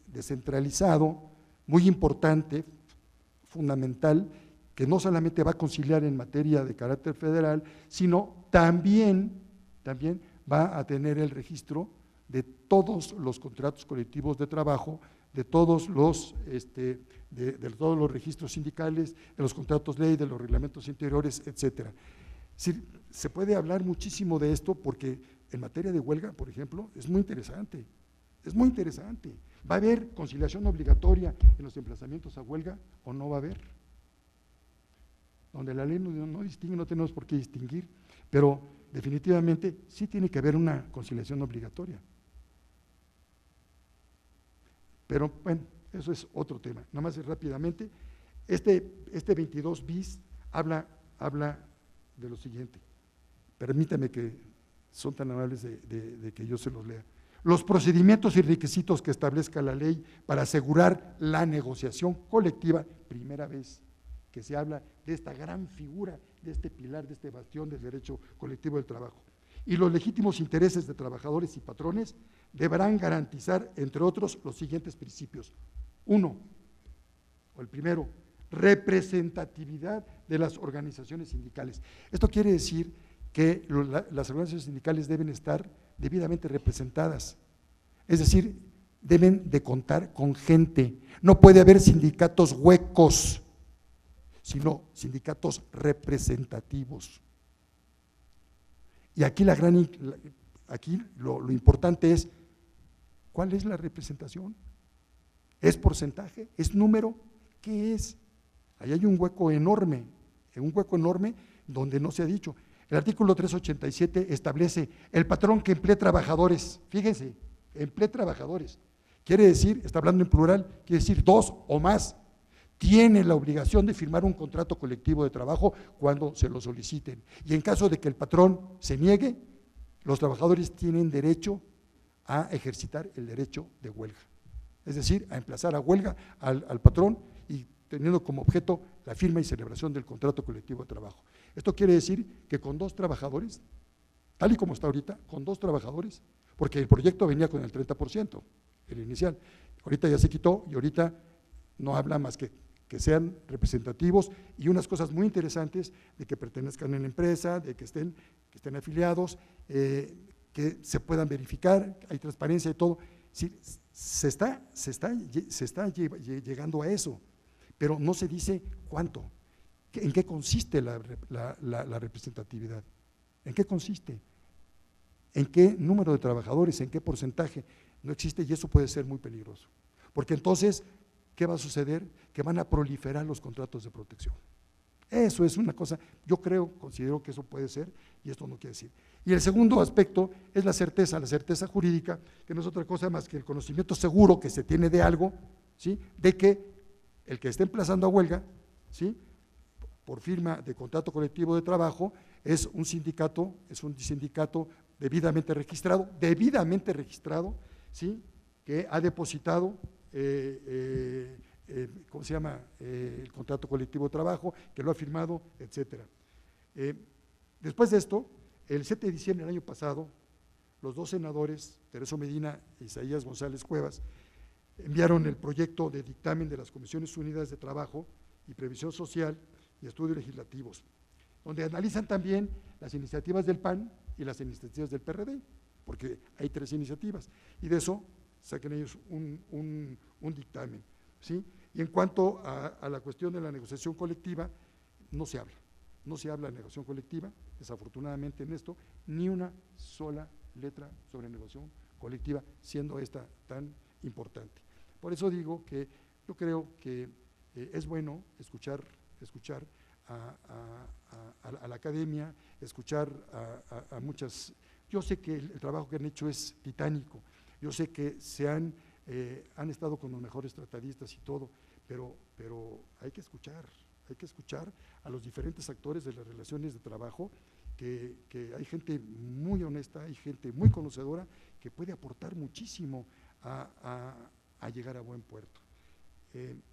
descentralizado, muy importante, fundamental, que no solamente va a conciliar en materia de carácter federal, sino también va a tener el registro de todos los contratos colectivos de trabajo, de todos los registros sindicales, de los contratos ley, de los reglamentos interiores, etcétera. Es decir, se puede hablar muchísimo de esto porque en materia de huelga, por ejemplo, es muy interesante, ¿Va a haber conciliación obligatoria en los emplazamientos a huelga o no va a haber? Donde la ley no distingue, no tenemos por qué distinguir, pero definitivamente sí tiene que haber una conciliación obligatoria. Pero bueno, eso es otro tema. Nada más rápidamente, este 22 bis habla de lo siguiente. Permítame que son tan amables de que yo se los lea. Los procedimientos y requisitos que establezca la ley para asegurar la negociación colectiva, primera vez que se habla de esta gran figura, de este pilar, de este bastión del derecho colectivo del trabajo. Y los legítimos intereses de trabajadores y patrones deberán garantizar, entre otros, los siguientes principios. 1, o el primero, representatividad de las organizaciones sindicales. Esto quiere decir que las organizaciones sindicales deben estar debidamente representadas. Es decir, deben de contar con gente. No puede haber sindicatos huecos, sino sindicatos representativos. Y aquí lo importante es, ¿cuál es la representación? ¿Es porcentaje? ¿Es número? ¿Qué es? Ahí hay un hueco enorme donde no se ha dicho. El artículo 387 establece el patrón que emplee trabajadores, fíjense, emplee trabajadores, quiere decir, está hablando en plural, quiere decir 2 o más, tiene la obligación de firmar un contrato colectivo de trabajo cuando se lo soliciten. Y en caso de que el patrón se niegue, los trabajadores tienen derecho a ejercitar el derecho de huelga. Es decir, a emplazar a huelga al patrón y teniendo como objeto la firma y celebración del contrato colectivo de trabajo. Esto quiere decir que con 2 trabajadores, tal y como está ahorita, con 2 trabajadores, porque el proyecto venía con el 30%, el inicial, ahorita ya se quitó y ahorita no habla más que sean representativos y unas cosas muy interesantes de que pertenezcan a la empresa, de que estén afiliados, que se puedan verificar, hay transparencia y todo. Sí, se está llegando a eso, pero no se dice cuánto, en qué consiste la representatividad, en qué consiste, en qué número de trabajadores, en qué porcentaje, no existe y eso puede ser muy peligroso, porque entonces, ¿qué va a suceder? Que van a proliferar los contratos de protección. Eso es una cosa, yo considero que eso puede ser y esto no quiere decir. Y el segundo aspecto es la certeza jurídica, que no es otra cosa más que el conocimiento seguro que se tiene de algo, ¿sí? De que el que esté emplazando a huelga, ¿sí? Por firma de contrato colectivo de trabajo, es un sindicato debidamente registrado, ¿sí? Que ha depositado ¿cómo se llama? El contrato colectivo de trabajo, que lo ha firmado, etcétera. Después de esto, el 7 de diciembre del año pasado, los 2 senadores, Tereso Medina e Isaías González Cuevas, enviaron el proyecto de dictamen de las Comisiones Unidas de Trabajo y Previsión Social y Estudios Legislativos, donde analizan también las iniciativas del PAN y las iniciativas del PRD, porque hay 3 iniciativas, y de eso saquen ellos un dictamen, ¿sí? Y en cuanto a la cuestión de la negociación colectiva, no se habla de negociación colectiva, desafortunadamente en esto, ni una sola letra sobre negociación colectiva, siendo esta tan importante. Por eso digo que yo creo que es bueno escuchar a la academia, escuchar a muchas. Yo sé que el trabajo que han hecho es titánico, yo sé que han estado con los mejores tratadistas y todo, pero hay que escuchar a los diferentes actores de las relaciones de trabajo, que hay gente muy honesta, hay gente muy conocedora que puede aportar muchísimo a llegar a buen puerto.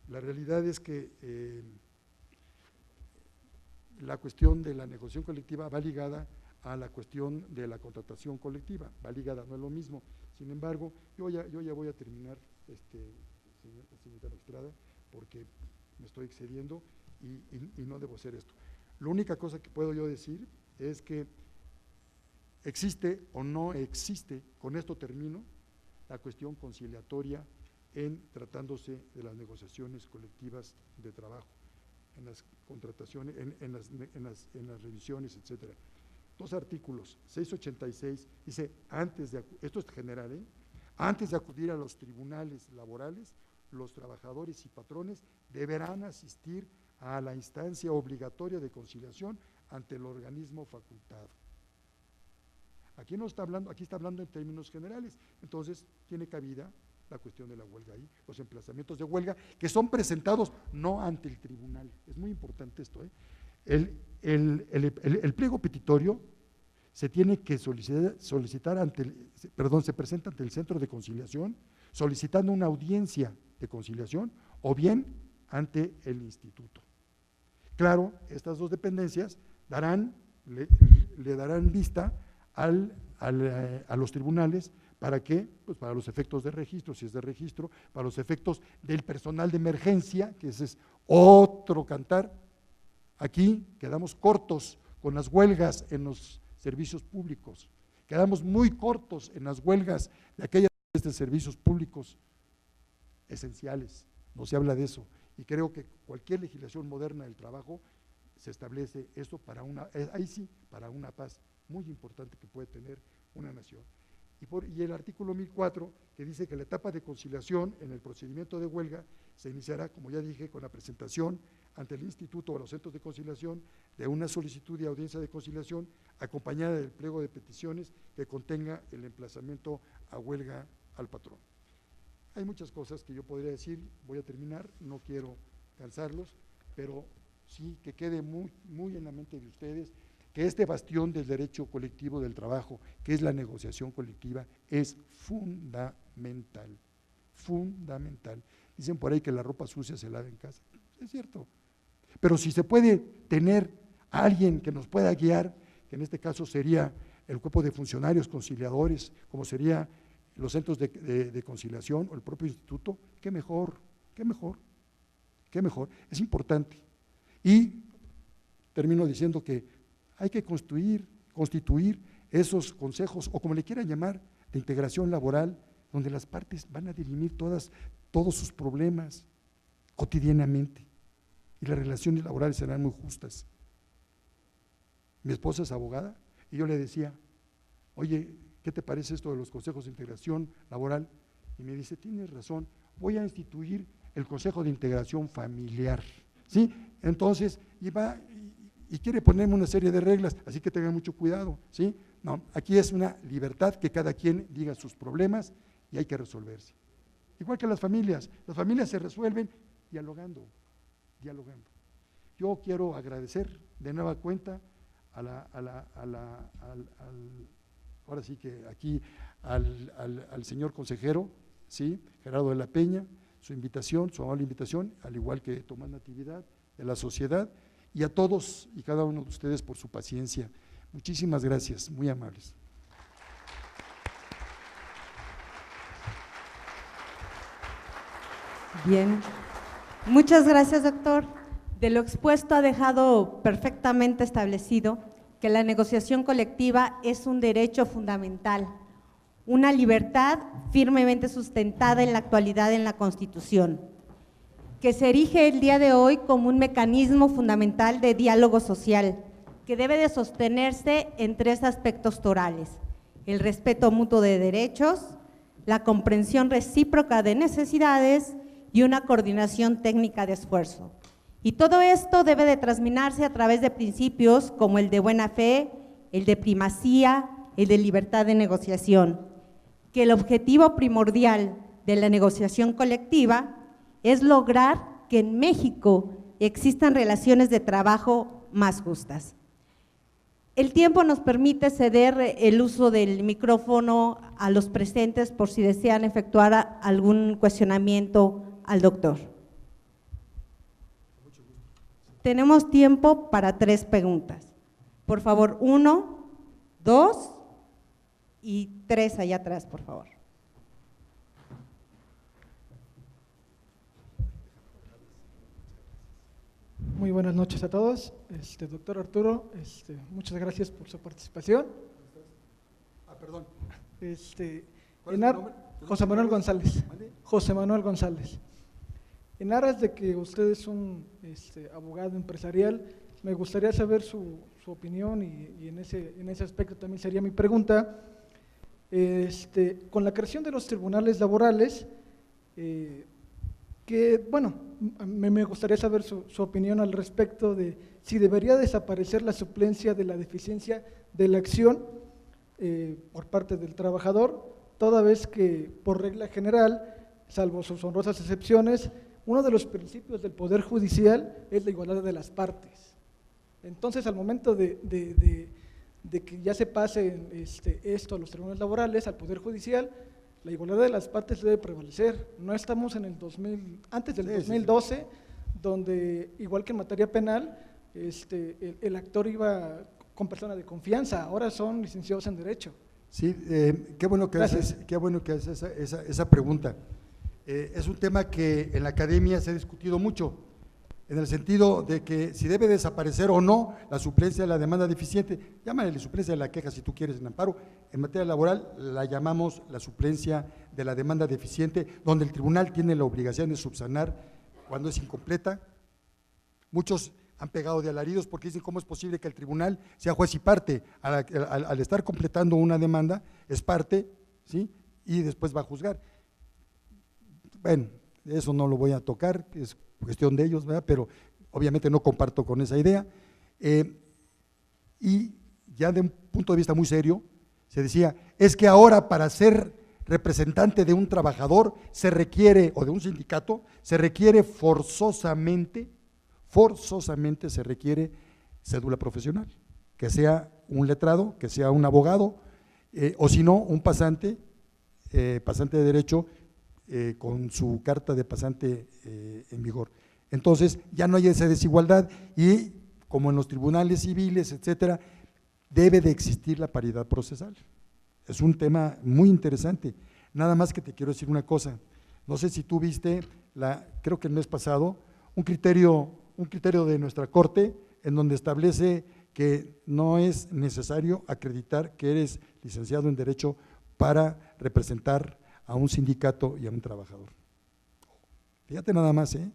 La realidad es que la cuestión de la negociación colectiva va ligada a la cuestión de la contratación colectiva, va ligada, no es lo mismo. Sin embargo, yo ya voy a terminar, señorita magistrada, porque me estoy excediendo y no debo hacer esto. La única cosa que puedo yo decir es que existe o no existe, con esto termino, la cuestión conciliatoria en tratándose de las negociaciones colectivas de trabajo, en las contrataciones, en las revisiones, etcétera. 2 artículos, 686, dice, esto es general, antes de acudir a los tribunales laborales, los trabajadores y patrones deberán asistir a la instancia obligatoria de conciliación ante el organismo facultado. Aquí no está hablando, aquí está hablando en términos generales, entonces tiene cabida la cuestión de la huelga ahí, los emplazamientos de huelga que son presentados no ante el tribunal, es muy importante esto, el pliego petitorio se tiene que solicitar se presenta ante el centro de conciliación solicitando una audiencia de conciliación o bien ante el instituto. Claro, estas 2 dependencias le darán vista a los tribunales. ¿Para qué? Pues para los efectos de registro, si es de registro, para los efectos del personal de emergencia, que ese es otro cantar. Aquí quedamos cortos con las huelgas en los servicios públicos, quedamos muy cortos en las huelgas de aquellas de servicios públicos esenciales, no se habla de eso, y creo que cualquier legislación moderna del trabajo se establece esto para ahí sí, para una paz muy importante que puede tener una nación. Y el artículo 1004, que dice que la etapa de conciliación en el procedimiento de huelga se iniciará, como ya dije, con la presentación ante el instituto o los centros de conciliación de una solicitud de audiencia de conciliación acompañada del pliego de peticiones que contenga el emplazamiento a huelga al patrón. Hay muchas cosas que yo podría decir, voy a terminar, no quiero cansarlos, pero sí que quede muy en la mente de ustedes que este bastión del derecho colectivo del trabajo, que es la negociación colectiva, es fundamental, fundamental. Dicen por ahí que la ropa sucia se lava en casa, es cierto, pero si se puede tener a alguien que nos pueda guiar, que en este caso sería el cuerpo de funcionarios conciliadores, como sería los centros de conciliación o el propio instituto, qué mejor, qué mejor, qué mejor, es importante. Y termino diciendo que hay que constituir esos consejos, o como le quieran llamar, de integración laboral, donde las partes van a dirimir todos sus problemas cotidianamente, y las relaciones laborales serán muy justas. Mi esposa es abogada, y yo le decía, oye, ¿qué te parece esto de los consejos de integración laboral? Y me dice, tienes razón, voy a instituir el consejo de integración familiar, ¿sí? Entonces, y quiere ponerme una serie de reglas, así que tengan mucho cuidado, ¿sí? No, aquí es una libertad que cada quien diga sus problemas y hay que resolverse. Igual que las familias se resuelven dialogando. Yo quiero agradecer de nueva cuenta ahora sí que aquí al señor consejero, ¿sí? Gerardo de la Peña, su invitación, su amable invitación, al igual que Tomás Natividad, de la sociedad, y a todos y cada uno de ustedes por su paciencia. Muchísimas gracias, muy amables. Bien, muchas gracias, doctor. De lo expuesto ha dejado perfectamente establecido que la negociación colectiva es un derecho fundamental, una libertad firmemente sustentada en la actualidad en la Constitución, que se erige el día de hoy como un mecanismo fundamental de diálogo social, que debe de sostenerse en 3 aspectos torales: el respeto mutuo de derechos, la comprensión recíproca de necesidades y una coordinación técnica de esfuerzo. Y todo esto debe de transminarse a través de principios como el de buena fe, el de primacía, el de libertad de negociación, que el objetivo primordial de la negociación colectiva es lograr que en México existan relaciones de trabajo más justas. El tiempo nos permite ceder el uso del micrófono a los presentes por si desean efectuar algún cuestionamiento al doctor. Tenemos tiempo para 3 preguntas. Por favor, 1, 2 y 3 allá atrás, por favor. Muy buenas noches a todos. Doctor Arturo, muchas gracias por su participación. Perdón. ¿Cuál es tu nombre? José Manuel González. José Manuel González. En aras de que usted es un abogado empresarial, me gustaría saber su opinión y en ese aspecto también sería mi pregunta. Con la creación de los tribunales laborales, me gustaría saber su opinión al respecto de si debería desaparecer la suplencia de la deficiencia de la acción por parte del trabajador, toda vez que, por regla general, salvo sus honrosas excepciones, uno de los principios del Poder Judicial es la igualdad de las partes. Entonces, al momento de que ya se pase esto a los tribunales laborales, al Poder Judicial, la igualdad de las partes debe prevalecer. No estamos en el antes del 2012, donde, igual que en materia penal, el actor iba con persona de confianza, ahora son licenciados en Derecho. Sí, qué bueno que haces esa pregunta. Es un tema que en la academia se ha discutido mucho, en el sentido de que si debe desaparecer o no la suplencia de la demanda deficiente, llámale suplencia de la queja si tú quieres en amparo, en materia laboral la llamamos la suplencia de la demanda deficiente, donde el tribunal tiene la obligación de subsanar cuando es incompleta. Muchos han pegado de alaridos porque dicen cómo es posible que el tribunal sea juez y parte, al estar completando una demanda es parte, ¿sí? Y después va a juzgar. Bueno, eso no lo voy a tocar, es cuestión de ellos, ¿verdad? Pero obviamente no comparto con esa idea. Y ya de un punto de vista muy serio, se decía, es que ahora para ser representante de un trabajador se requiere, o de un sindicato, se requiere forzosamente se requiere cédula profesional, que sea un letrado, que sea un abogado, o si no, un pasante de derecho con su carta de pasante en vigor. Entonces, ya no hay esa desigualdad y como en los tribunales civiles, etcétera, debe de existir la paridad procesal. Es un tema muy interesante. Nada más que te quiero decir una cosa, no sé si tú viste, creo que el mes pasado, un criterio de nuestra Corte en donde establece que no es necesario acreditar que eres licenciado en Derecho para representar a un sindicato y a un trabajador. Fíjate nada más, ¿eh?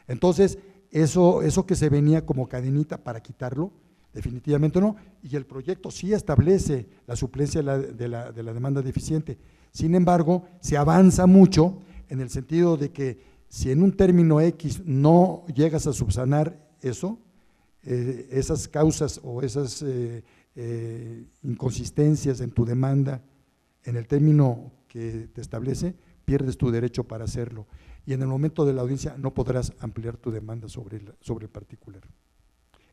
Entonces, eso que se venía como cadenita para quitarlo, definitivamente no, y el proyecto sí establece la suplencia de la demanda deficiente. Sin embargo, se avanza mucho en el sentido de que si en un término X no llegas a subsanar eso, esas causas o esas inconsistencias en tu demanda en el término que te establece, pierdes tu derecho para hacerlo y en el momento de la audiencia no podrás ampliar tu demanda sobre el particular.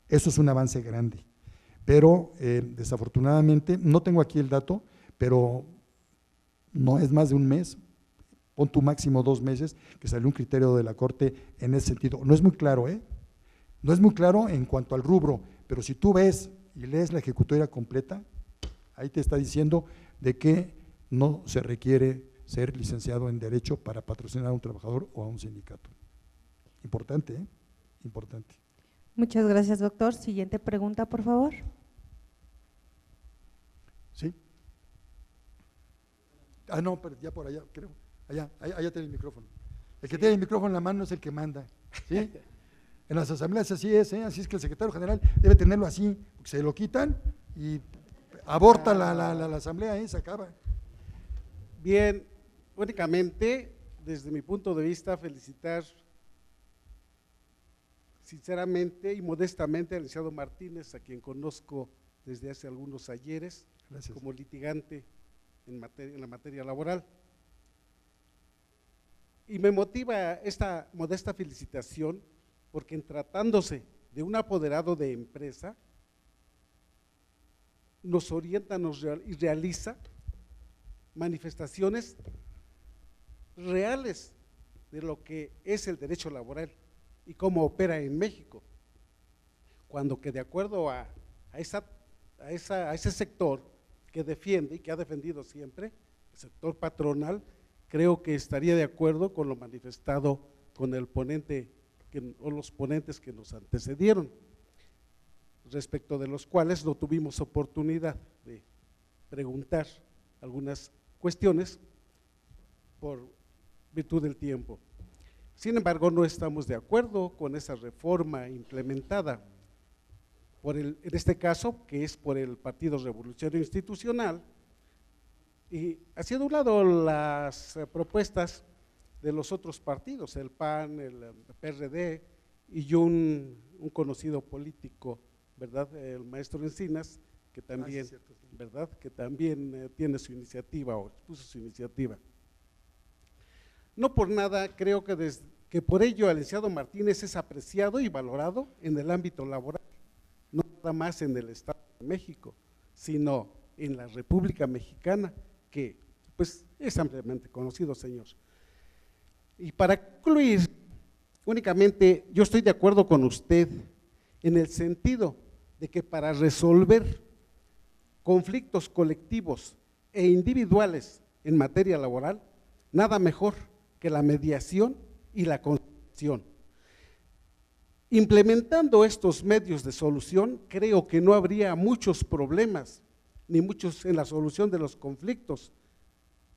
Eso es un avance grande, pero desafortunadamente, no tengo aquí el dato, pero no es más de un mes, pon tu máximo 2 meses, que salió un criterio de la Corte en ese sentido. No es muy claro, no es muy claro en cuanto al rubro, pero si tú ves y lees la ejecutoria completa, ahí te está diciendo de que no se requiere ser licenciado en Derecho para patrocinar a un trabajador o a un sindicato. Importante, importante. Muchas gracias, doctor. Siguiente pregunta, por favor. ¿Sí? No, pero ya por allá, creo. Allá tiene el micrófono. El que tiene el micrófono en la mano es el que manda, ¿sí? En las asambleas así es, así es que el secretario general debe tenerlo así, porque se lo quitan y aborta la asamblea, se acaba. Bien, únicamente, desde mi punto de vista, felicitar sinceramente y modestamente al licenciado Martínez, a quien conozco desde hace algunos ayeres. Gracias. Como litigante en la materia laboral. Y me motiva esta modesta felicitación porque en tratándose de un apoderado de empresa, nos orienta y realiza manifestaciones reales de lo que es el derecho laboral y cómo opera en México, cuando que de acuerdo a ese sector que defiende y que ha defendido siempre, el sector patronal, creo que estaría de acuerdo con lo manifestado con el ponente o los ponentes que nos antecedieron, respecto de los cuales no tuvimos oportunidad de preguntar algunas cuestiones por virtud del tiempo. Sin embargo, no estamos de acuerdo con esa reforma implementada en este caso, que es por el Partido Revolucionario Institucional, y haciendo a un lado las propuestas de los otros partidos, el PAN, el PRD y un conocido político, ¿verdad?, el maestro Encinas, que también, ¿verdad?, que también tiene su iniciativa o expuso su iniciativa. No por nada creo que por ello el licenciado Martínez es apreciado y valorado en el ámbito laboral, no nada más en el Estado de México, sino en la República Mexicana, que pues es ampliamente conocido, señor. Y para concluir, únicamente yo estoy de acuerdo con usted en el sentido de que para resolver conflictos colectivos e individuales en materia laboral, nada mejor que la mediación y la conciliación. Implementando estos medios de solución, creo que no habría muchos problemas, ni muchos en la solución de los conflictos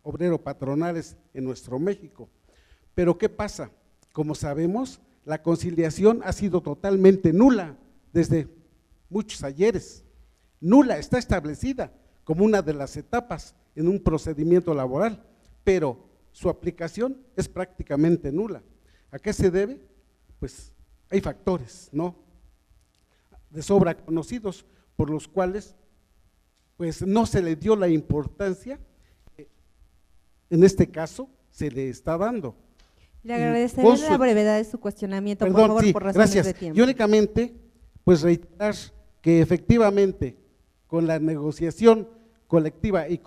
obrero-patronales en nuestro México. Pero ¿qué pasa? Como sabemos, la conciliación ha sido totalmente nula desde muchos ayeres. Nula, está establecida como una de las etapas en un procedimiento laboral, pero su aplicación es prácticamente nula. ¿A qué se debe? Pues hay factores, ¿no?, de sobra conocidos, por los cuales pues no se le dio la importancia que en este caso se le está dando. Le agradeceré la brevedad de su cuestionamiento, por favor, sí, por razones gracias. de tiempo. Y únicamente, pues reiterar que efectivamente con la negociación colectiva y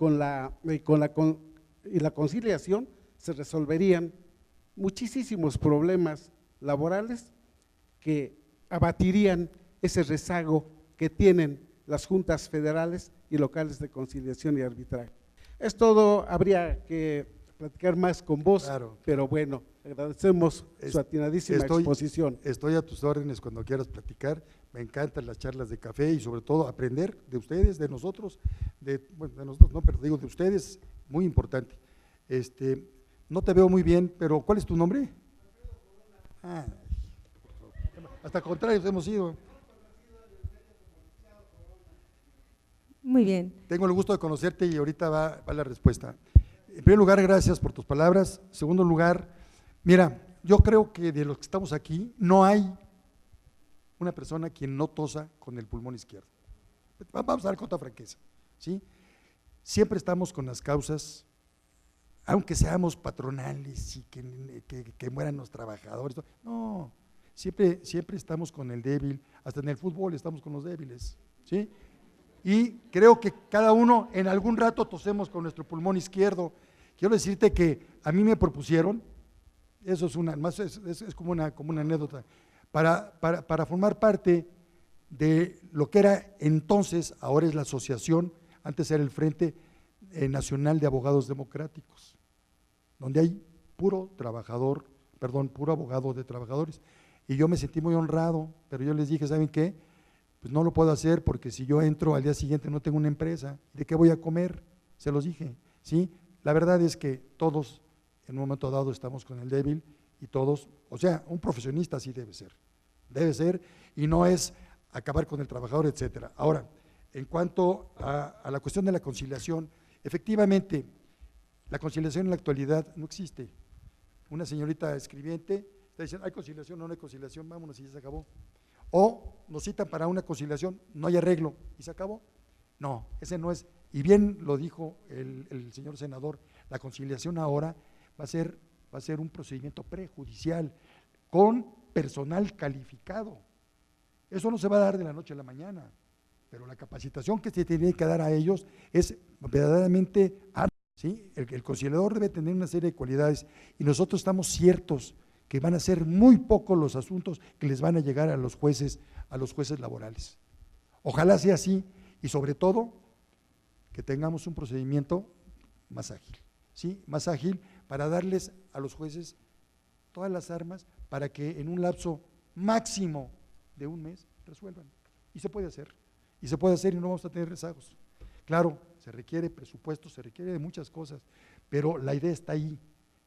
la conciliación se resolverían muchísimos problemas laborales que abatirían ese rezago que tienen las juntas federales y locales de conciliación y arbitraje. Es todo, habría que platicar más con vos, claro, pero bueno, agradecemos su atinadísima exposición. Estoy a tus órdenes cuando quieras platicar, me encantan las charlas de café y sobre todo aprender de ustedes, de nosotros, bueno, de nosotros no, pero digo de ustedes, muy importante. No te veo muy bien, pero ¿cuál es tu nombre? Ah, hasta contrarios hemos ido. Muy bien. Tengo el gusto de conocerte y ahorita va la respuesta. En primer lugar, gracias por tus palabras. En segundo lugar, mira, yo creo que de los que estamos aquí, no hay una persona quien no tosa con el pulmón izquierdo. Vamos a dar con toda franqueza, ¿sí? Siempre estamos con las causas, aunque seamos patronales y que mueran los trabajadores, no, siempre estamos con el débil, hasta en el fútbol estamos con los débiles, ¿sí? Y creo que cada uno en algún rato tosemos con nuestro pulmón izquierdo. Quiero decirte que a mí me propusieron, eso es como una anécdota, para formar parte de lo que era entonces, ahora es la asociación, antes era el Frente Nacional de Abogados Democráticos, donde hay puro abogado de trabajadores, y yo me sentí muy honrado, pero yo les dije, ¿saben qué? Pues no lo puedo hacer porque si yo entro al día siguiente no tengo una empresa, ¿de qué voy a comer? Se los dije, ¿sí? La verdad es que todos en un momento dado estamos con el débil y todos, o sea, un profesionista así debe ser y no es acabar con el trabajador, etcétera. Ahora, en cuanto a la cuestión de la conciliación, efectivamente, la conciliación en la actualidad no existe. Una señorita escribiente está diciendo, ¿hay conciliación o no hay conciliación? Vámonos y ya se acabó. O nos citan para una conciliación, no hay arreglo y se acabó. No, ese no es, y bien lo dijo el señor senador, la conciliación ahora va a ser un procedimiento prejudicial con personal calificado. Eso no se va a dar de la noche a la mañana, pero la capacitación que se tiene que dar a ellos es verdaderamente alta, ¿sí? El conciliador debe tener una serie de cualidades y nosotros estamos ciertos que van a ser muy pocos los asuntos que les van a llegar a los jueces laborales. Ojalá sea así y sobre todo que tengamos un procedimiento más ágil, ¿sí? Más ágil para darles a los jueces todas las armas para que en un lapso máximo de un mes resuelvan. Y se puede hacer y no vamos a tener rezagos. Claro, se requiere presupuesto, se requiere de muchas cosas, pero la idea está ahí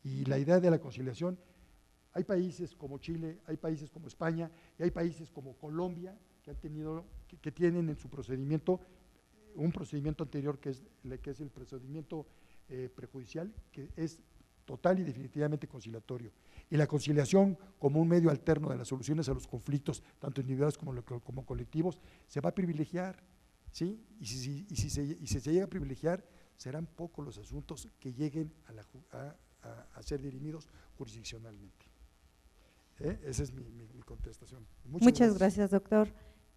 y la idea de la conciliación. Hay países como Chile, hay países como España y hay países como Colombia que tienen en su procedimiento un procedimiento anterior que es el procedimiento prejudicial, que es total y definitivamente conciliatorio. Y la conciliación como un medio alterno de las soluciones a los conflictos, tanto individuales como colectivos, se va a privilegiar, ¿sí? Y si se llega a privilegiar, serán pocos los asuntos que lleguen a ser dirimidos jurisdiccionalmente. Esa es mi contestación. Muchas gracias, doctor.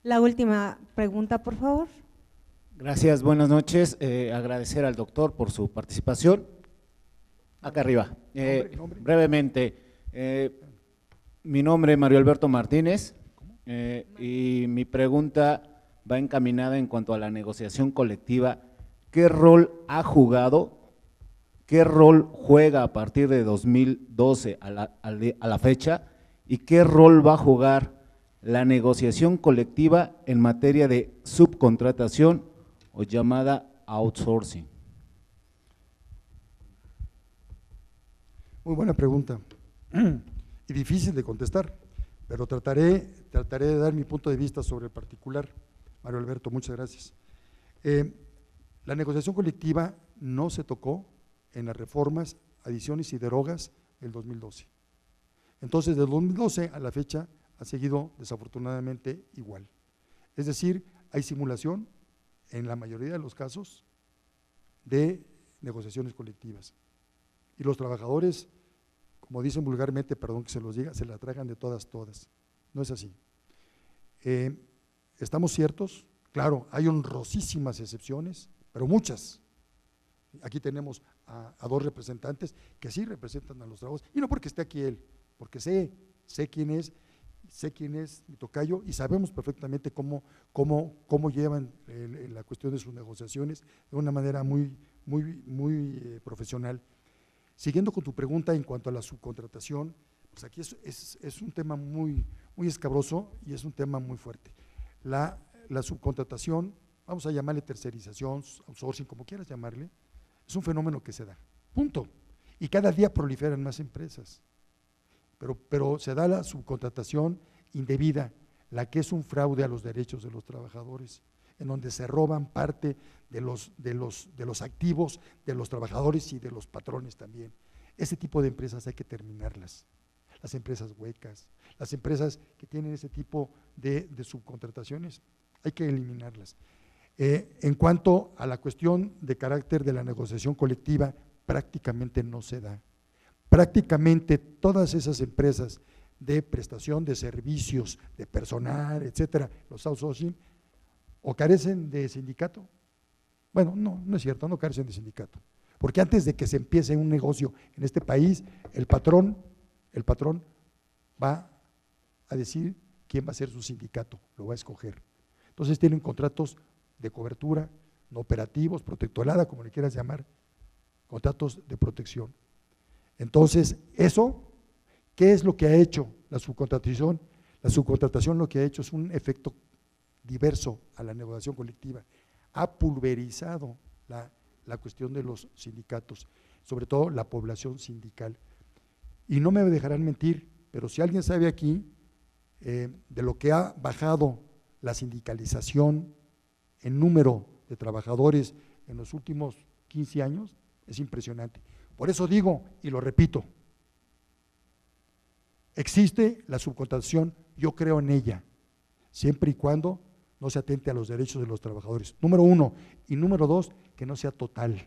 La última pregunta, por favor. Gracias, buenas noches. Agradecer al doctor por su participación. Acá arriba. Nombre. Brevemente, mi nombre es Mario Alberto Martínez y mi pregunta va encaminada en cuanto a la negociación colectiva. ¿Qué rol ha jugado, qué rol juega a partir de 2012 a la fecha y qué rol va a jugar la negociación colectiva en materia de subcontratación o llamada outsourcing? Muy buena pregunta y difícil de contestar, pero trataré de dar mi punto de vista sobre el particular. Mario Alberto, muchas gracias. La negociación colectiva no se tocó en las reformas, adiciones y derogas del 2012. Entonces, del 2012 a la fecha ha seguido desafortunadamente igual. Es decir, hay simulación en la mayoría de los casos de negociaciones colectivas. Y los trabajadores, como dicen vulgarmente, perdón que se los diga, se la tragan de todas. No es así. ¿Estamos ciertos? Claro, hay honrosísimas excepciones, pero muchas. Aquí tenemos a dos representantes que sí representan a los trabajadores, y no porque esté aquí él, porque sé quién es mi tocayo y sabemos perfectamente cómo llevan la cuestión de sus negociaciones de una manera muy profesional. Siguiendo con tu pregunta en cuanto a la subcontratación, pues aquí es un tema muy escabroso y es un tema muy fuerte. La subcontratación, vamos a llamarle tercerización, outsourcing, como quieras llamarle, es un fenómeno que se da, punto. Y cada día proliferan más empresas, pero se da la subcontratación indebida, la que es un fraude a los derechos de los trabajadores, en donde se roban parte de los activos de los trabajadores y de los patrones también. Ese tipo de empresas hay que terminarlas, las empresas huecas, las empresas que tienen ese tipo de subcontrataciones, hay que eliminarlas. En cuanto a la cuestión de carácter de la negociación colectiva, prácticamente no se da. Prácticamente todas esas empresas de prestación de servicios, de personal, etcétera, los outsourcing, o carecen de sindicato. Bueno, no es cierto, no carecen de sindicato, porque antes de que se empiece un negocio en este país, el patrón va a decir quién va a ser su sindicato, lo va a escoger. Entonces tienen contratos de cobertura, no operativos, protectorada, como le quieras llamar, contratos de protección. Entonces, eso, ¿qué es lo que ha hecho la subcontratación? La subcontratación lo que ha hecho es un efecto diverso a la negociación colectiva, ha pulverizado la cuestión de los sindicatos, sobre todo la población sindical. Y no me dejarán mentir, pero si alguien sabe aquí de lo que ha bajado la sindicalización en número de trabajadores en los últimos 15 años, es impresionante. Por eso digo, y lo repito, existe la subcontratación, yo creo en ella, siempre y cuando no se atente a los derechos de los trabajadores, número uno, y número dos, que no sea total,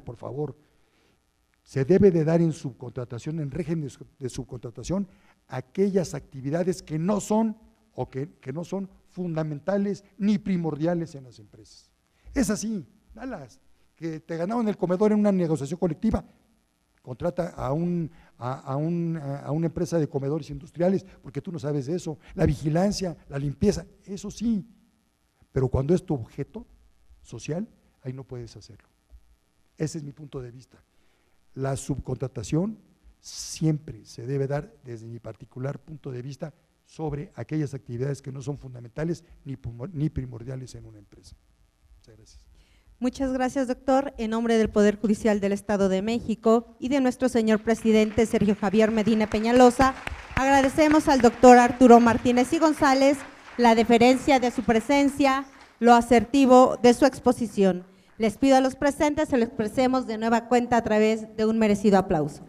por favor. Se debe de dar en subcontratación, en régimen de subcontratación, aquellas actividades que no son o que no son fundamentales ni primordiales en las empresas. Es así, dalas, que te ganaron el comedor en una negociación colectiva, contrata a una empresa de comedores industriales, porque tú no sabes de eso, la vigilancia, la limpieza, eso sí, pero cuando es tu objeto social, ahí no puedes hacerlo. Ese es mi punto de vista. La subcontratación siempre se debe dar desde mi particular punto de vista sobre aquellas actividades que no son fundamentales ni primordiales en una empresa. Muchas gracias. Muchas gracias, doctor. En nombre del Poder Judicial del Estado de México y de nuestro señor presidente Sergio Javier Medina Peñalosa, agradecemos al doctor Arturo Martínez y González la deferencia de su presencia, lo asertivo de su exposición. Les pido a los presentes se lo expresemos de nueva cuenta a través de un merecido aplauso.